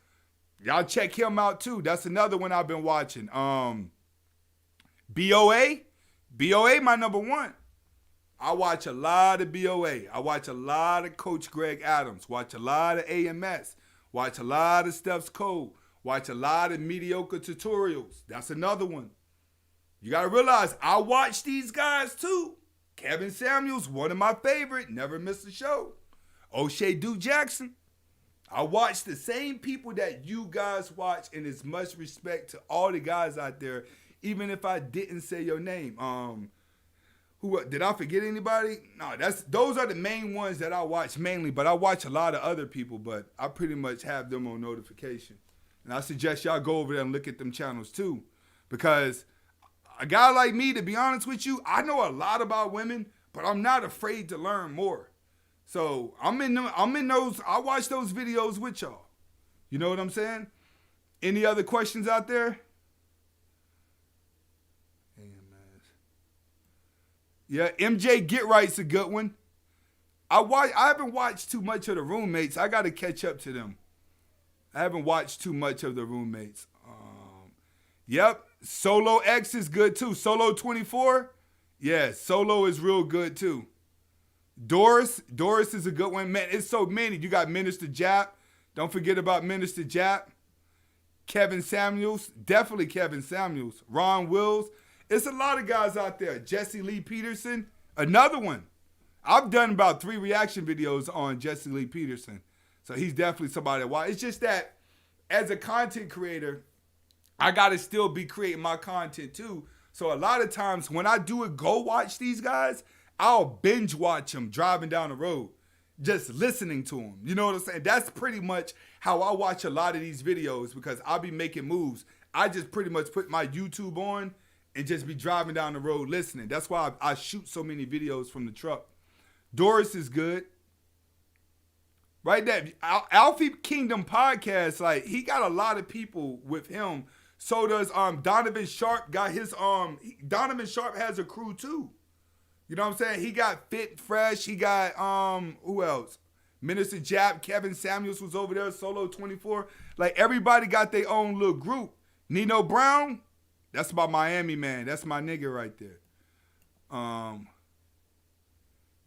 y'all check him out too. That's another one I've been watching. BOA my number one. I watch a lot of BOA. I watch a lot of Coach Greg Adams. Watch a lot of AMS. Watch a lot of Steph's Code. Watch a lot of mediocre tutorials. That's another one. You got to realize, I watch these guys too. Kevin Samuels, one of my favorite. Never miss a show. O'Shea Duke Jackson. I watch the same people that you guys watch, and as much respect to all the guys out there, even if I didn't say your name. Who did I forget anybody? No, those are the main ones that I watch mainly, but I watch a lot of other people, but I pretty much have them on notification. And I suggest y'all go over there and look at them channels too, because a guy like me, to be honest with you, I know a lot about women, but I'm not afraid to learn more. So I'm in those, I watch those videos with y'all. You know what I'm saying? Any other questions out there? Yeah, MJ Get Right's a good one. I haven't watched too much of the roommates. I got to catch up to them. I haven't watched too much of the roommates. Yep, Solo X is good too. Solo 24, yeah, Solo is real good too. Doris is a good one. Man, it's so many. You got Minister Jap. Don't forget about Minister Jap. Kevin Samuels, definitely Kevin Samuels. Ron Wills. It's a lot of guys out there. Jesse Lee Peterson, another one. I've done about 3 reaction videos on Jesse Lee Peterson. So he's definitely somebody to watch. It's just that as a content creator, I got to still be creating my content too. So a lot of times when I do it, go watch these guys, I'll binge watch them driving down the road, just listening to them. You know what I'm saying? That's pretty much how I watch a lot of these videos, because I'll be making moves. I just pretty much put my YouTube on and just be driving down the road listening. That's why I shoot so many videos from the truck. Doris is good. Right there. Alfie Kingdom Podcast, like, he got a lot of people with him. So does Donovan Sharp. Got his Donovan Sharp has a crew too. You know what I'm saying? He got Fit Fresh. He got who else? Minister Jap, Kevin Samuels was over there, Solo 24. Like, everybody got their own little group. Nino Brown, that's my Miami man. That's my nigga right there.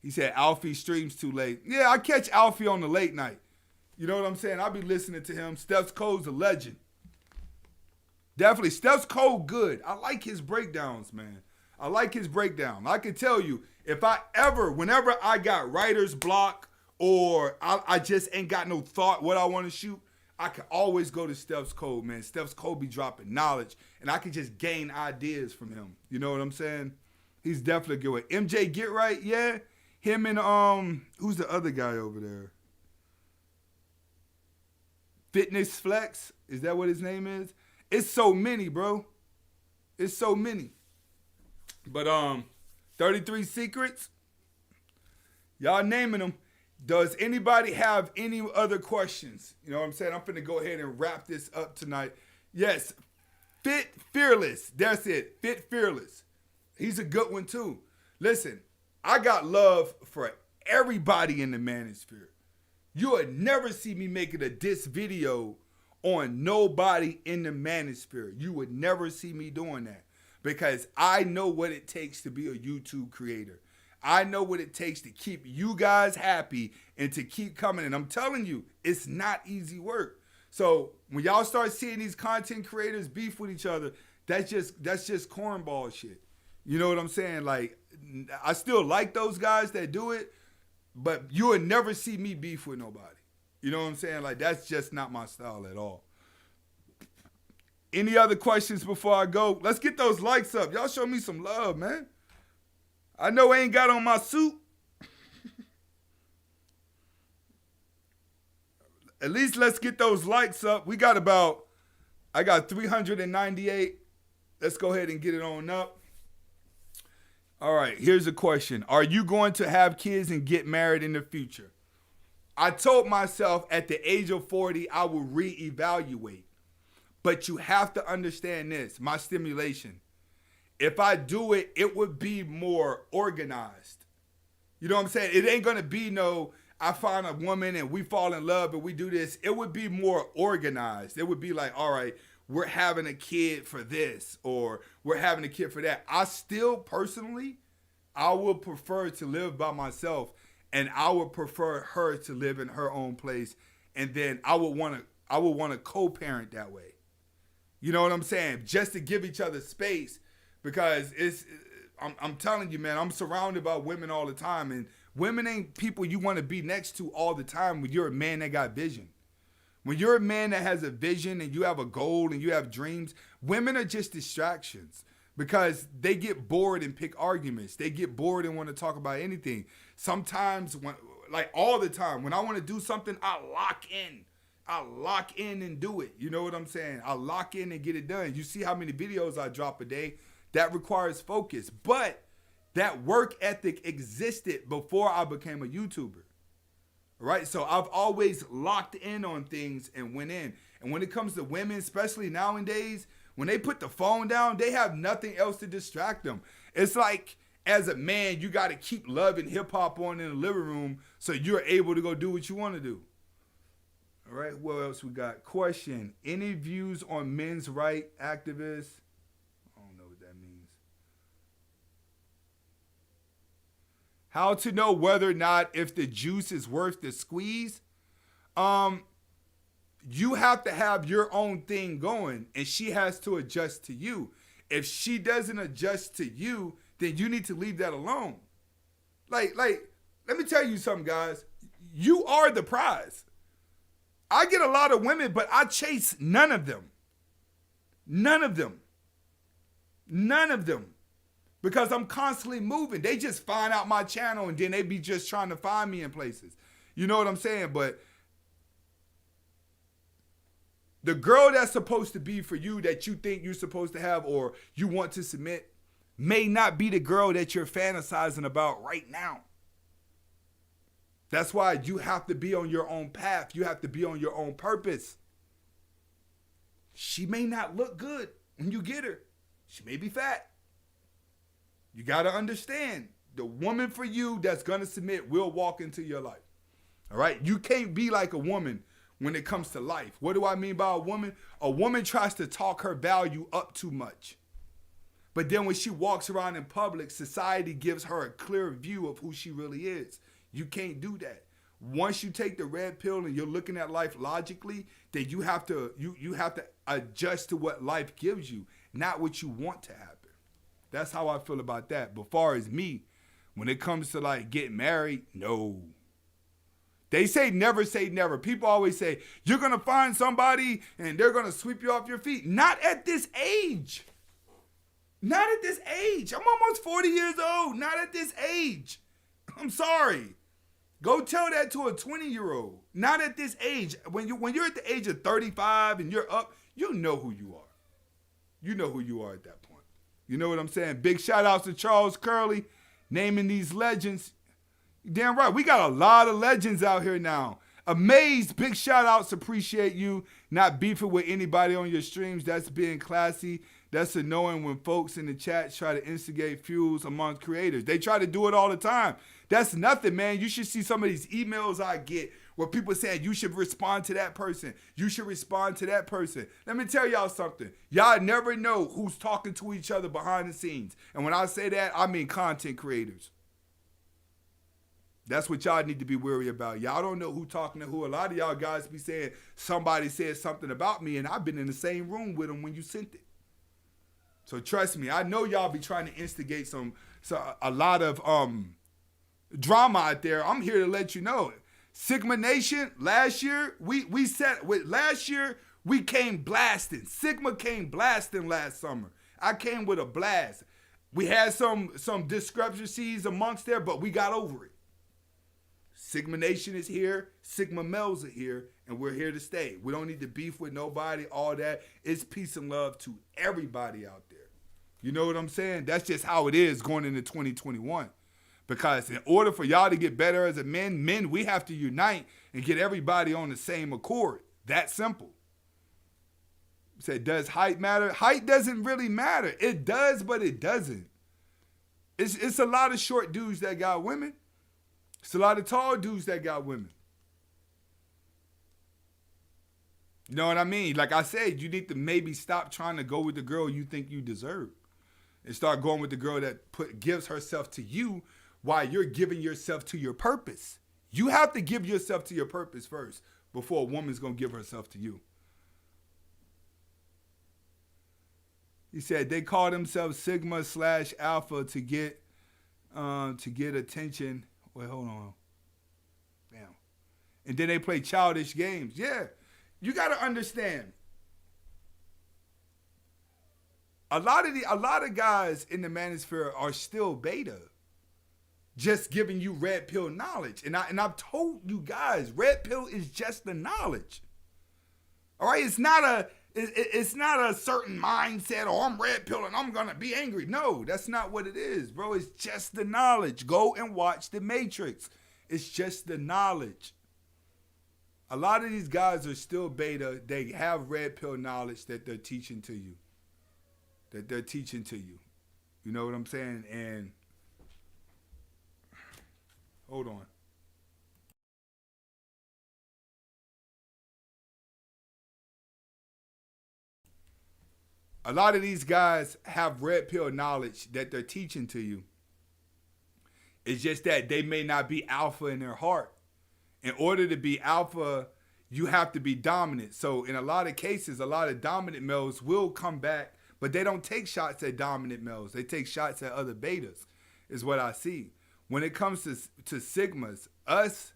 He said Alfie streams too late. Yeah, I catch Alfie on the late night. You know what I'm saying? I'll be listening to him. Steph's Code's a legend. Definitely. Steph's Code good. I like his breakdowns, man. I like his breakdown. I can tell you, whenever I got writer's block or I just ain't got no thought what I want to shoot, I can always go to Steph's Code, man. Steph's Code be dropping knowledge, and I can just gain ideas from him. You know what I'm saying? He's definitely a good one. MJ Get Right, yeah. Him and, who's the other guy over there? Fitness Flex, is that what his name is? It's so many, bro. It's so many. But 33 Secrets, y'all naming them. Does anybody have any other questions? You know what I'm saying? I'm finna go ahead and wrap this up tonight. Yes, Fit Fearless. That's it. Fit Fearless. He's a good one too. Listen, I got love for everybody in the manosphere. You would never see me making a diss video on nobody in the manosphere. You would never see me doing that, because I know what it takes to be a YouTube creator. I know what it takes to keep you guys happy and to keep coming. And I'm telling you, it's not easy work. So when y'all start seeing these content creators beef with each other, that's just cornball shit. You know what I'm saying? Like, I still like those guys that do it, but you would never see me beef with nobody. You know what I'm saying? Like, that's just not my style at all. Any other questions before I go? Let's get those likes up. Y'all show me some love, man. I know I ain't got on my suit. At least let's get those likes up. I got 398. Let's go ahead and get it on up. All right, here's a question. Are you going to have kids and get married in the future? I told myself at the age of 40, I will reevaluate. But you have to understand this, my stimulation. If I do it, it would be more organized. You know what I'm saying? It ain't going to be I find a woman and we fall in love and we do this. It would be more organized. It would be like, all right, we're having a kid for this or we're having a kid for that. I still personally, I would prefer to live by myself and I would prefer her to live in her own place. And then I would want to co-parent that way. You know what I'm saying? Just to give each other space because I'm telling you, man, I'm surrounded by women all the time and women ain't people you want to be next to all the time when you're a man that got vision. When you're a man that has a vision and you have a goal and you have dreams, women are just distractions because they get bored and pick arguments. They get bored and want to talk about anything. Sometimes, all the time, when I want to do something, I lock in and do it. You know what I'm saying? I lock in and get it done. You see how many videos I drop a day? That requires focus. But that work ethic existed before I became a YouTuber. Right? So I've always locked in on things and went in. And when it comes to women, especially nowadays, when they put the phone down, they have nothing else to distract them. It's like, as a man, you got to keep love and hip hop on in the living room so you're able to go do what you want to do. All right, what else we got? Question. Any views on men's right activists? I don't know what that means. How to know whether or not if the juice is worth the squeeze? You have to have your own thing going, and she has to adjust to you. If she doesn't adjust to you, then you need to leave that alone. Like, let me tell you something, guys. You are the prize. I get a lot of women, but I chase none of them. None of them. None of them. Because I'm constantly moving. They just find out my channel and then they be just trying to find me in places. You know what I'm saying? But the girl that's supposed to be for you that you think you're supposed to have or you want to submit may not be the girl that you're fantasizing about right now. That's why you have to be on your own path. You have to be on your own purpose. She may not look good when you get her. She may be fat. You got to understand, the woman for you that's going to submit will walk into your life. All right? You can't be like a woman when it comes to life. What do I mean by a woman? A woman tries to talk her value up too much. But then when she walks around in public, society gives her a clear view of who she really is. You can't do that. Once you take the red pill and you're looking at life logically, then you have to adjust to what life gives you, not what you want to happen. That's how I feel about that. But far as me, when it comes to like getting married, no. They say never say never. People always say, you're going to find somebody and they're going to sweep you off your feet. Not at this age. Not at this age. I'm almost 40 years old. Not at this age. I'm sorry. Go tell that to a 20-year-old. Not at this age. When you're at the age of 35 and you're up, you know who you are. You know who you are at that point. You know what I'm saying? Big shout outs to Charles Curley naming these legends. Damn right. We got a lot of legends out here now. Amazed. Big shout outs. Appreciate you not beefing with anybody on your streams. That's being classy. That's annoying when folks in the chat try to instigate feuds among creators. They try to do it all the time. That's nothing, man. You should see some of these emails I get where people saying you should respond to that person. You should respond to that person. Let me tell y'all something. Y'all never know who's talking to each other behind the scenes. And when I say that, I mean content creators. That's what y'all need to be wary about. Y'all don't know who talking to who. A lot of y'all guys be saying somebody said something about me and I've been in the same room with them when you sent it. So trust me, I know y'all be trying to instigate a lot of drama out there. I'm here to let you know. Sigma Nation, last year, we came blasting. Sigma came blasting last summer. I came with a blast. We had some discrepancies amongst there, but we got over it. Sigma Nation is here. Sigma males are here. And we're here to stay. We don't need to beef with nobody, all that. It's peace and love to everybody out there. You know what I'm saying? That's just how it is going into 2021. Because in order for y'all to get better as a men, we have to unite and get everybody on the same accord. That simple. Say, does height matter? Height doesn't really matter. It does, but it doesn't. It's a lot of short dudes that got women. It's a lot of tall dudes that got women. You know what I mean? Like I said, you need to maybe stop trying to go with the girl you think you deserve and start going with the girl that gives herself to you while you're giving yourself to your purpose. You have to give yourself to your purpose first before a woman's going to give herself to you. He said they call themselves Sigma/Alpha to get attention. Wait, hold on. Damn. And then they play childish games. Yeah. You got to understand. A lot of guys in the manosphere are still beta. Just giving you red pill knowledge. And I've told you guys, red pill is just the knowledge. All right, it's not a certain mindset, or I'm red pill and I'm gonna be angry. No, that's not what it is, bro. It's just the knowledge. Go and watch The Matrix. It's just the knowledge. A lot of these guys are still beta. They have red pill knowledge that they're teaching to you. You know what I'm saying? And hold on. A lot of these guys have red pill knowledge that they're teaching to you. It's just that they may not be alpha in their heart. In order to be alpha, you have to be dominant. So in a lot of cases, a lot of dominant males will come back, but they don't take shots at dominant males. They take shots at other betas, is what I see. When it comes to Sigmas, us,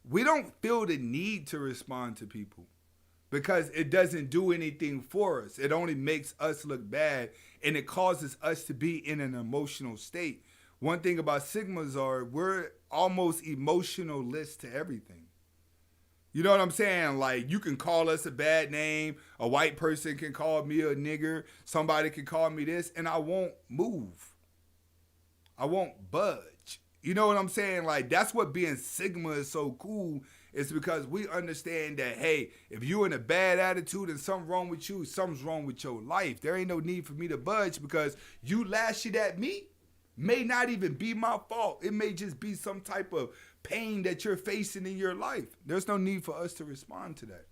we don't feel the need to respond to people because it doesn't do anything for us. It only makes us look bad, and it causes us to be in an emotional state. One thing about Sigmas are we're almost emotionalist to everything. You know what I'm saying? Like, you can call us a bad name. A white person can call me a nigger. Somebody can call me this, and I won't move. I won't budge. You know what I'm saying? Like, that's what being Sigma is so cool. It's because we understand that, hey, if you're in a bad attitude and something's wrong with you, something's wrong with your life. There ain't no need for me to budge because you lashing at me may not even be my fault. It may just be some type of pain that you're facing in your life. There's no need for us to respond to that.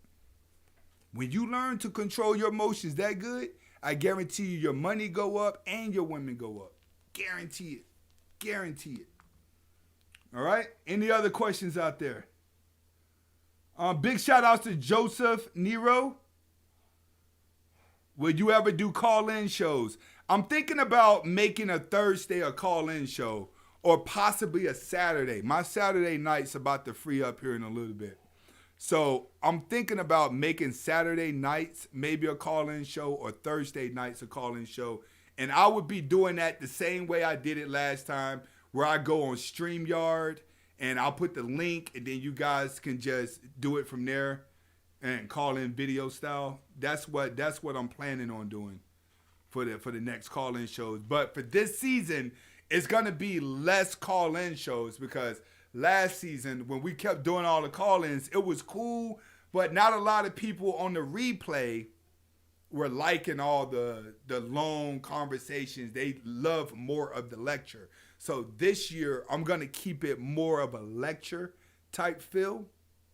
When you learn to control your emotions that good, I guarantee you your money go up and your women go up. Guarantee it. Guarantee it. All right? Any other questions out there? Big shout outs to Joseph Nero. Will you ever do call-in shows? I'm thinking about making a Thursday a call-in show or possibly a Saturday. My Saturday night's about to free up here in a little bit. So I'm thinking about making Saturday nights maybe a call-in show or Thursday nights a call-in show. And I would be doing that the same way I did it last time, where I go on StreamYard and I'll put the link and then you guys can just do it from there and call in video style. That's what I'm planning on doing for the next call-in shows. But for this season, it's gonna be less call-in shows because last season when we kept doing all the call-ins, it was cool, but not a lot of people on the replay were liking all the long conversations. They love more of the lecture. So this year, I'm gonna keep it more of a lecture type feel.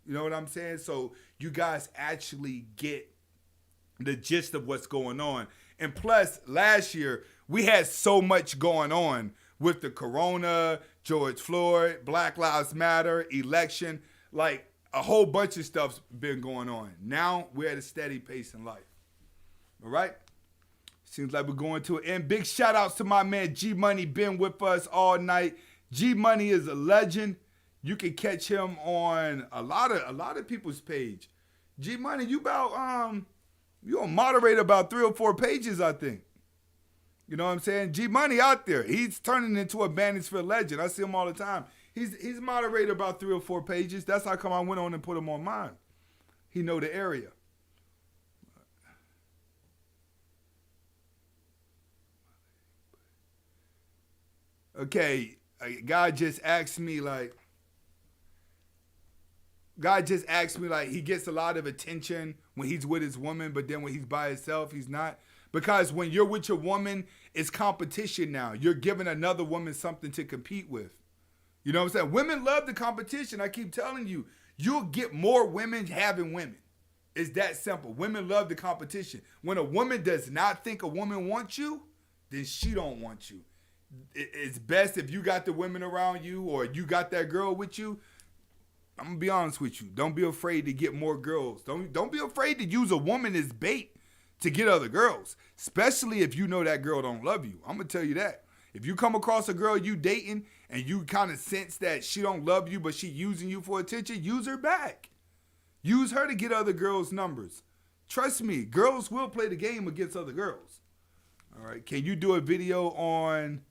You know what I'm saying? So you guys actually get the gist of what's going on. And plus, last year, we had so much going on with the corona, George Floyd, Black Lives Matter, election, like a whole bunch of stuff's been going on. Now we're at a steady pace in life. All right? Seems like we're going to an end. Big shout outs to my man G Money, been with us all night. G Money is a legend. You can catch him on a lot of people's page. G Money, you gonna moderate about 3 or 4 pages, I think. You know what I'm saying? G Money out there. He's turning into a Manosphere legend. I see him all the time. He's moderated about 3 or 4 pages. That's how come I went on and put him on mine. He know the area. Okay, God just asked me like, he gets a lot of attention when he's with his woman, but then when he's by himself, he's not. Because when you're with your woman, it's competition now. You're giving another woman something to compete with. You know what I'm saying? Women love the competition. I keep telling you, you'll get more women having women. It's that simple. Women love the competition. When a woman does not think a woman wants you, then she don't want you. It's best if you got the women around you or you got that girl with you. I'm gonna be honest with you. Don't be afraid to get more girls. Don't be afraid to use a woman as bait to get other girls, especially if you know that girl don't love you. I'm gonna tell you that. If you come across a girl you dating and you kind of sense that she don't love you, but she using you for attention, use her back. Use her to get other girls' numbers. Trust me, girls will play the game against other girls. All right. Can you do a video on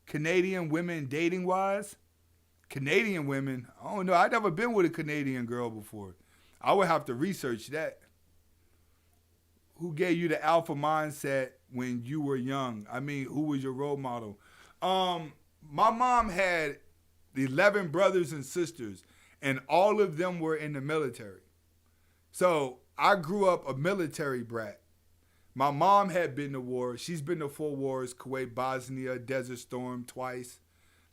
Canadian women dating wise? Canadian women? I don't know. I've never been with a Canadian girl before. I would have to research that. Who gave you the alpha mindset when you were young? I mean, who was your role model? My mom had 11 brothers and sisters, and all of them were in the military. So I grew up a military brat. My mom had been to war. She's been to 4 wars, Kuwait, Bosnia, Desert Storm twice.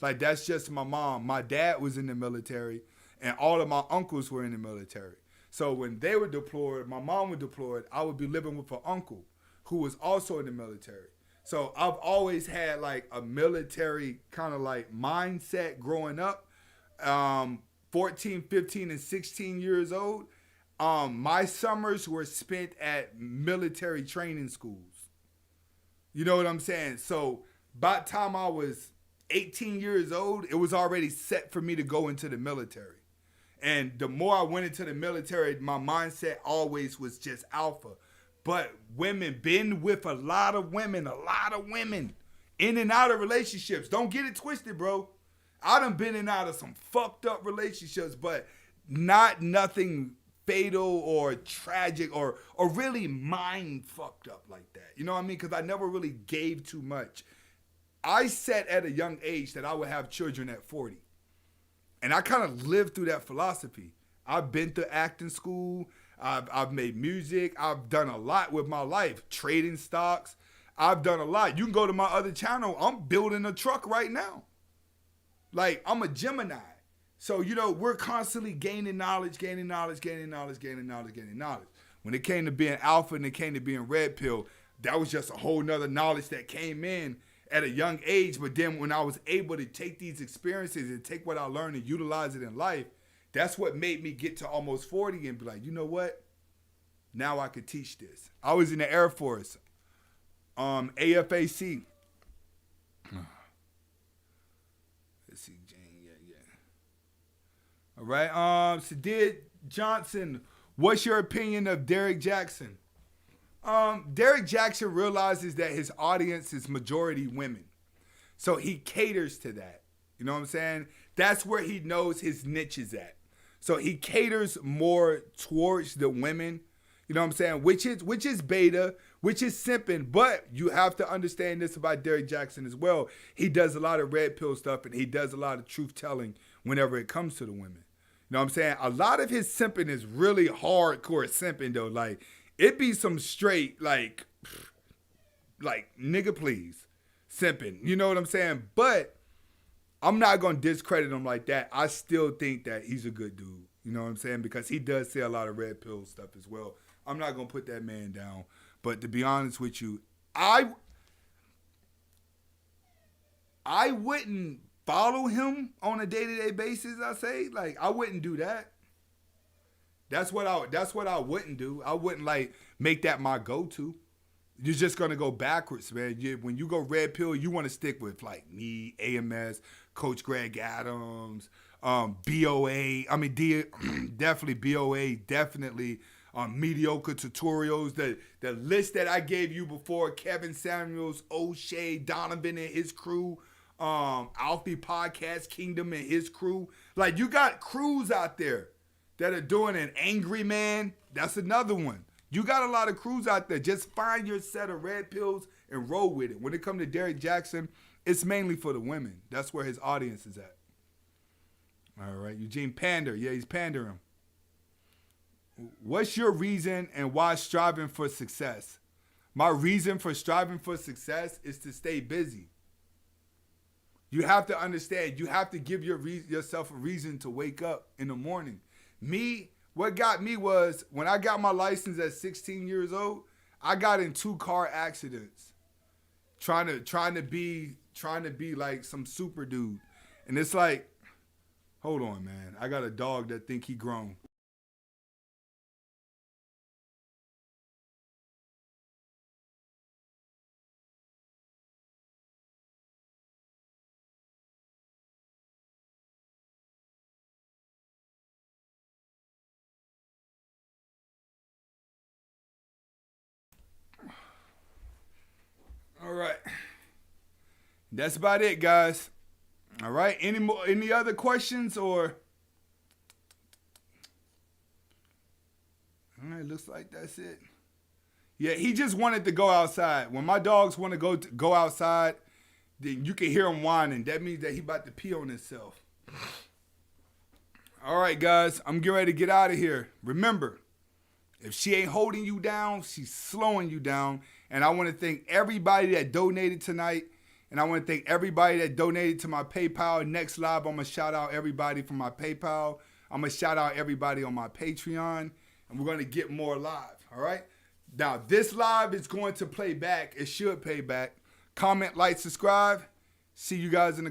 Like, that's just my mom. My dad was in the military, and all of my uncles were in the military. So when they were deployed, my mom was deployed, I would be living with an uncle who was also in the military. So I've always had like a military kind of like mindset growing up. 14, 15, and 16 years old. My summers were spent at military training schools. You know what I'm saying? So by the time I was 18 years old, it was already set for me to go into the military. And the more I went into the military, my mindset always was just alpha. But women, been with a lot of women, in and out of relationships. Don't get it twisted, bro. I done been in and out of some fucked up relationships, but not nothing fatal or tragic or really mind fucked up like that. You know what I mean? Because I never really gave too much. I set at a young age that I would have children at 40. And I kind of lived through that philosophy. I've been to acting school. I've made music. I've done a lot with my life. Trading stocks. I've done a lot. You can go to my other channel. I'm building a truck right now. Like, I'm a Gemini. So, you know, we're constantly gaining knowledge. When it came to being alpha and it came to being red pill, that was just a whole nother knowledge that came in at a young age. But then when I was able to take these experiences and take what I learned and utilize it in life, that's what made me get to almost 40 and be like, you know what? Now I could teach this. I was in the Air Force, AFAC. Let's see, Jane, yeah. All right, Sadir Johnson, what's your opinion of Derek Jackson? Derek Jackson realizes that his audience is majority women. So he caters to that. You know what I'm saying? That's where he knows his niche is at. So he caters more towards the women, you know what I'm saying? Which is beta, which is simping. But you have to understand this about Derek Jackson as well. He does a lot of red pill stuff and he does a lot of truth telling whenever it comes to the women. You know what I'm saying? A lot of his simping is really hardcore simping though. Like, it be some straight, like nigga please, simping. You know what I'm saying? But I'm not going to discredit him like that. I still think that he's a good dude. You know what I'm saying? Because he does say a lot of red pill stuff as well. I'm not going to put that man down. But to be honest with you, I wouldn't follow him on a day-to-day basis, I say. Like, I wouldn't do that. That's what I wouldn't do. I wouldn't, like, make that my go-to. You're just going to go backwards, man. When you go red pill, you want to stick with, like, me, AMS, Coach Greg Adams, BOA. I mean, definitely BOA, definitely mediocre tutorials. The list that I gave you before, Kevin Samuels, O'Shea, Donovan and his crew, Alfie Podcast Kingdom and his crew. Like, you got crews out there that are doing an Angry Man. That's another one. You got a lot of crews out there. Just find your set of red pills and roll with it. When it comes to Derrick Jackson, it's mainly for the women. That's where his audience is at. All right, Eugene Pander. Yeah, he's pandering. What's your reason and why striving for success? My reason for striving for success is to stay busy. You have to understand, you have to give yourself a reason to wake up in the morning. What got me was when I got my license at 16 years old, I got in 2 car accidents trying to be like some super dude. And it's like, hold on, man. I got a dog that think he grown. All right. That's about it, guys. All right. Any other questions or? All right, looks like that's it. Yeah, he just wanted to go outside. When my dogs want to go outside, then you can hear him whining. That means that he about to pee on himself. All right, guys, I'm getting ready to get out of here. Remember, if she ain't holding you down, she's slowing you down. And I want to thank everybody that donated tonight. And I want to thank everybody that donated to my PayPal. Next live, I'm going to shout out everybody from my PayPal. I'm going to shout out everybody on my Patreon. And we're going to get more live, all right? Now, this live is going to play back. It should play back. Comment, like, subscribe. See you guys in the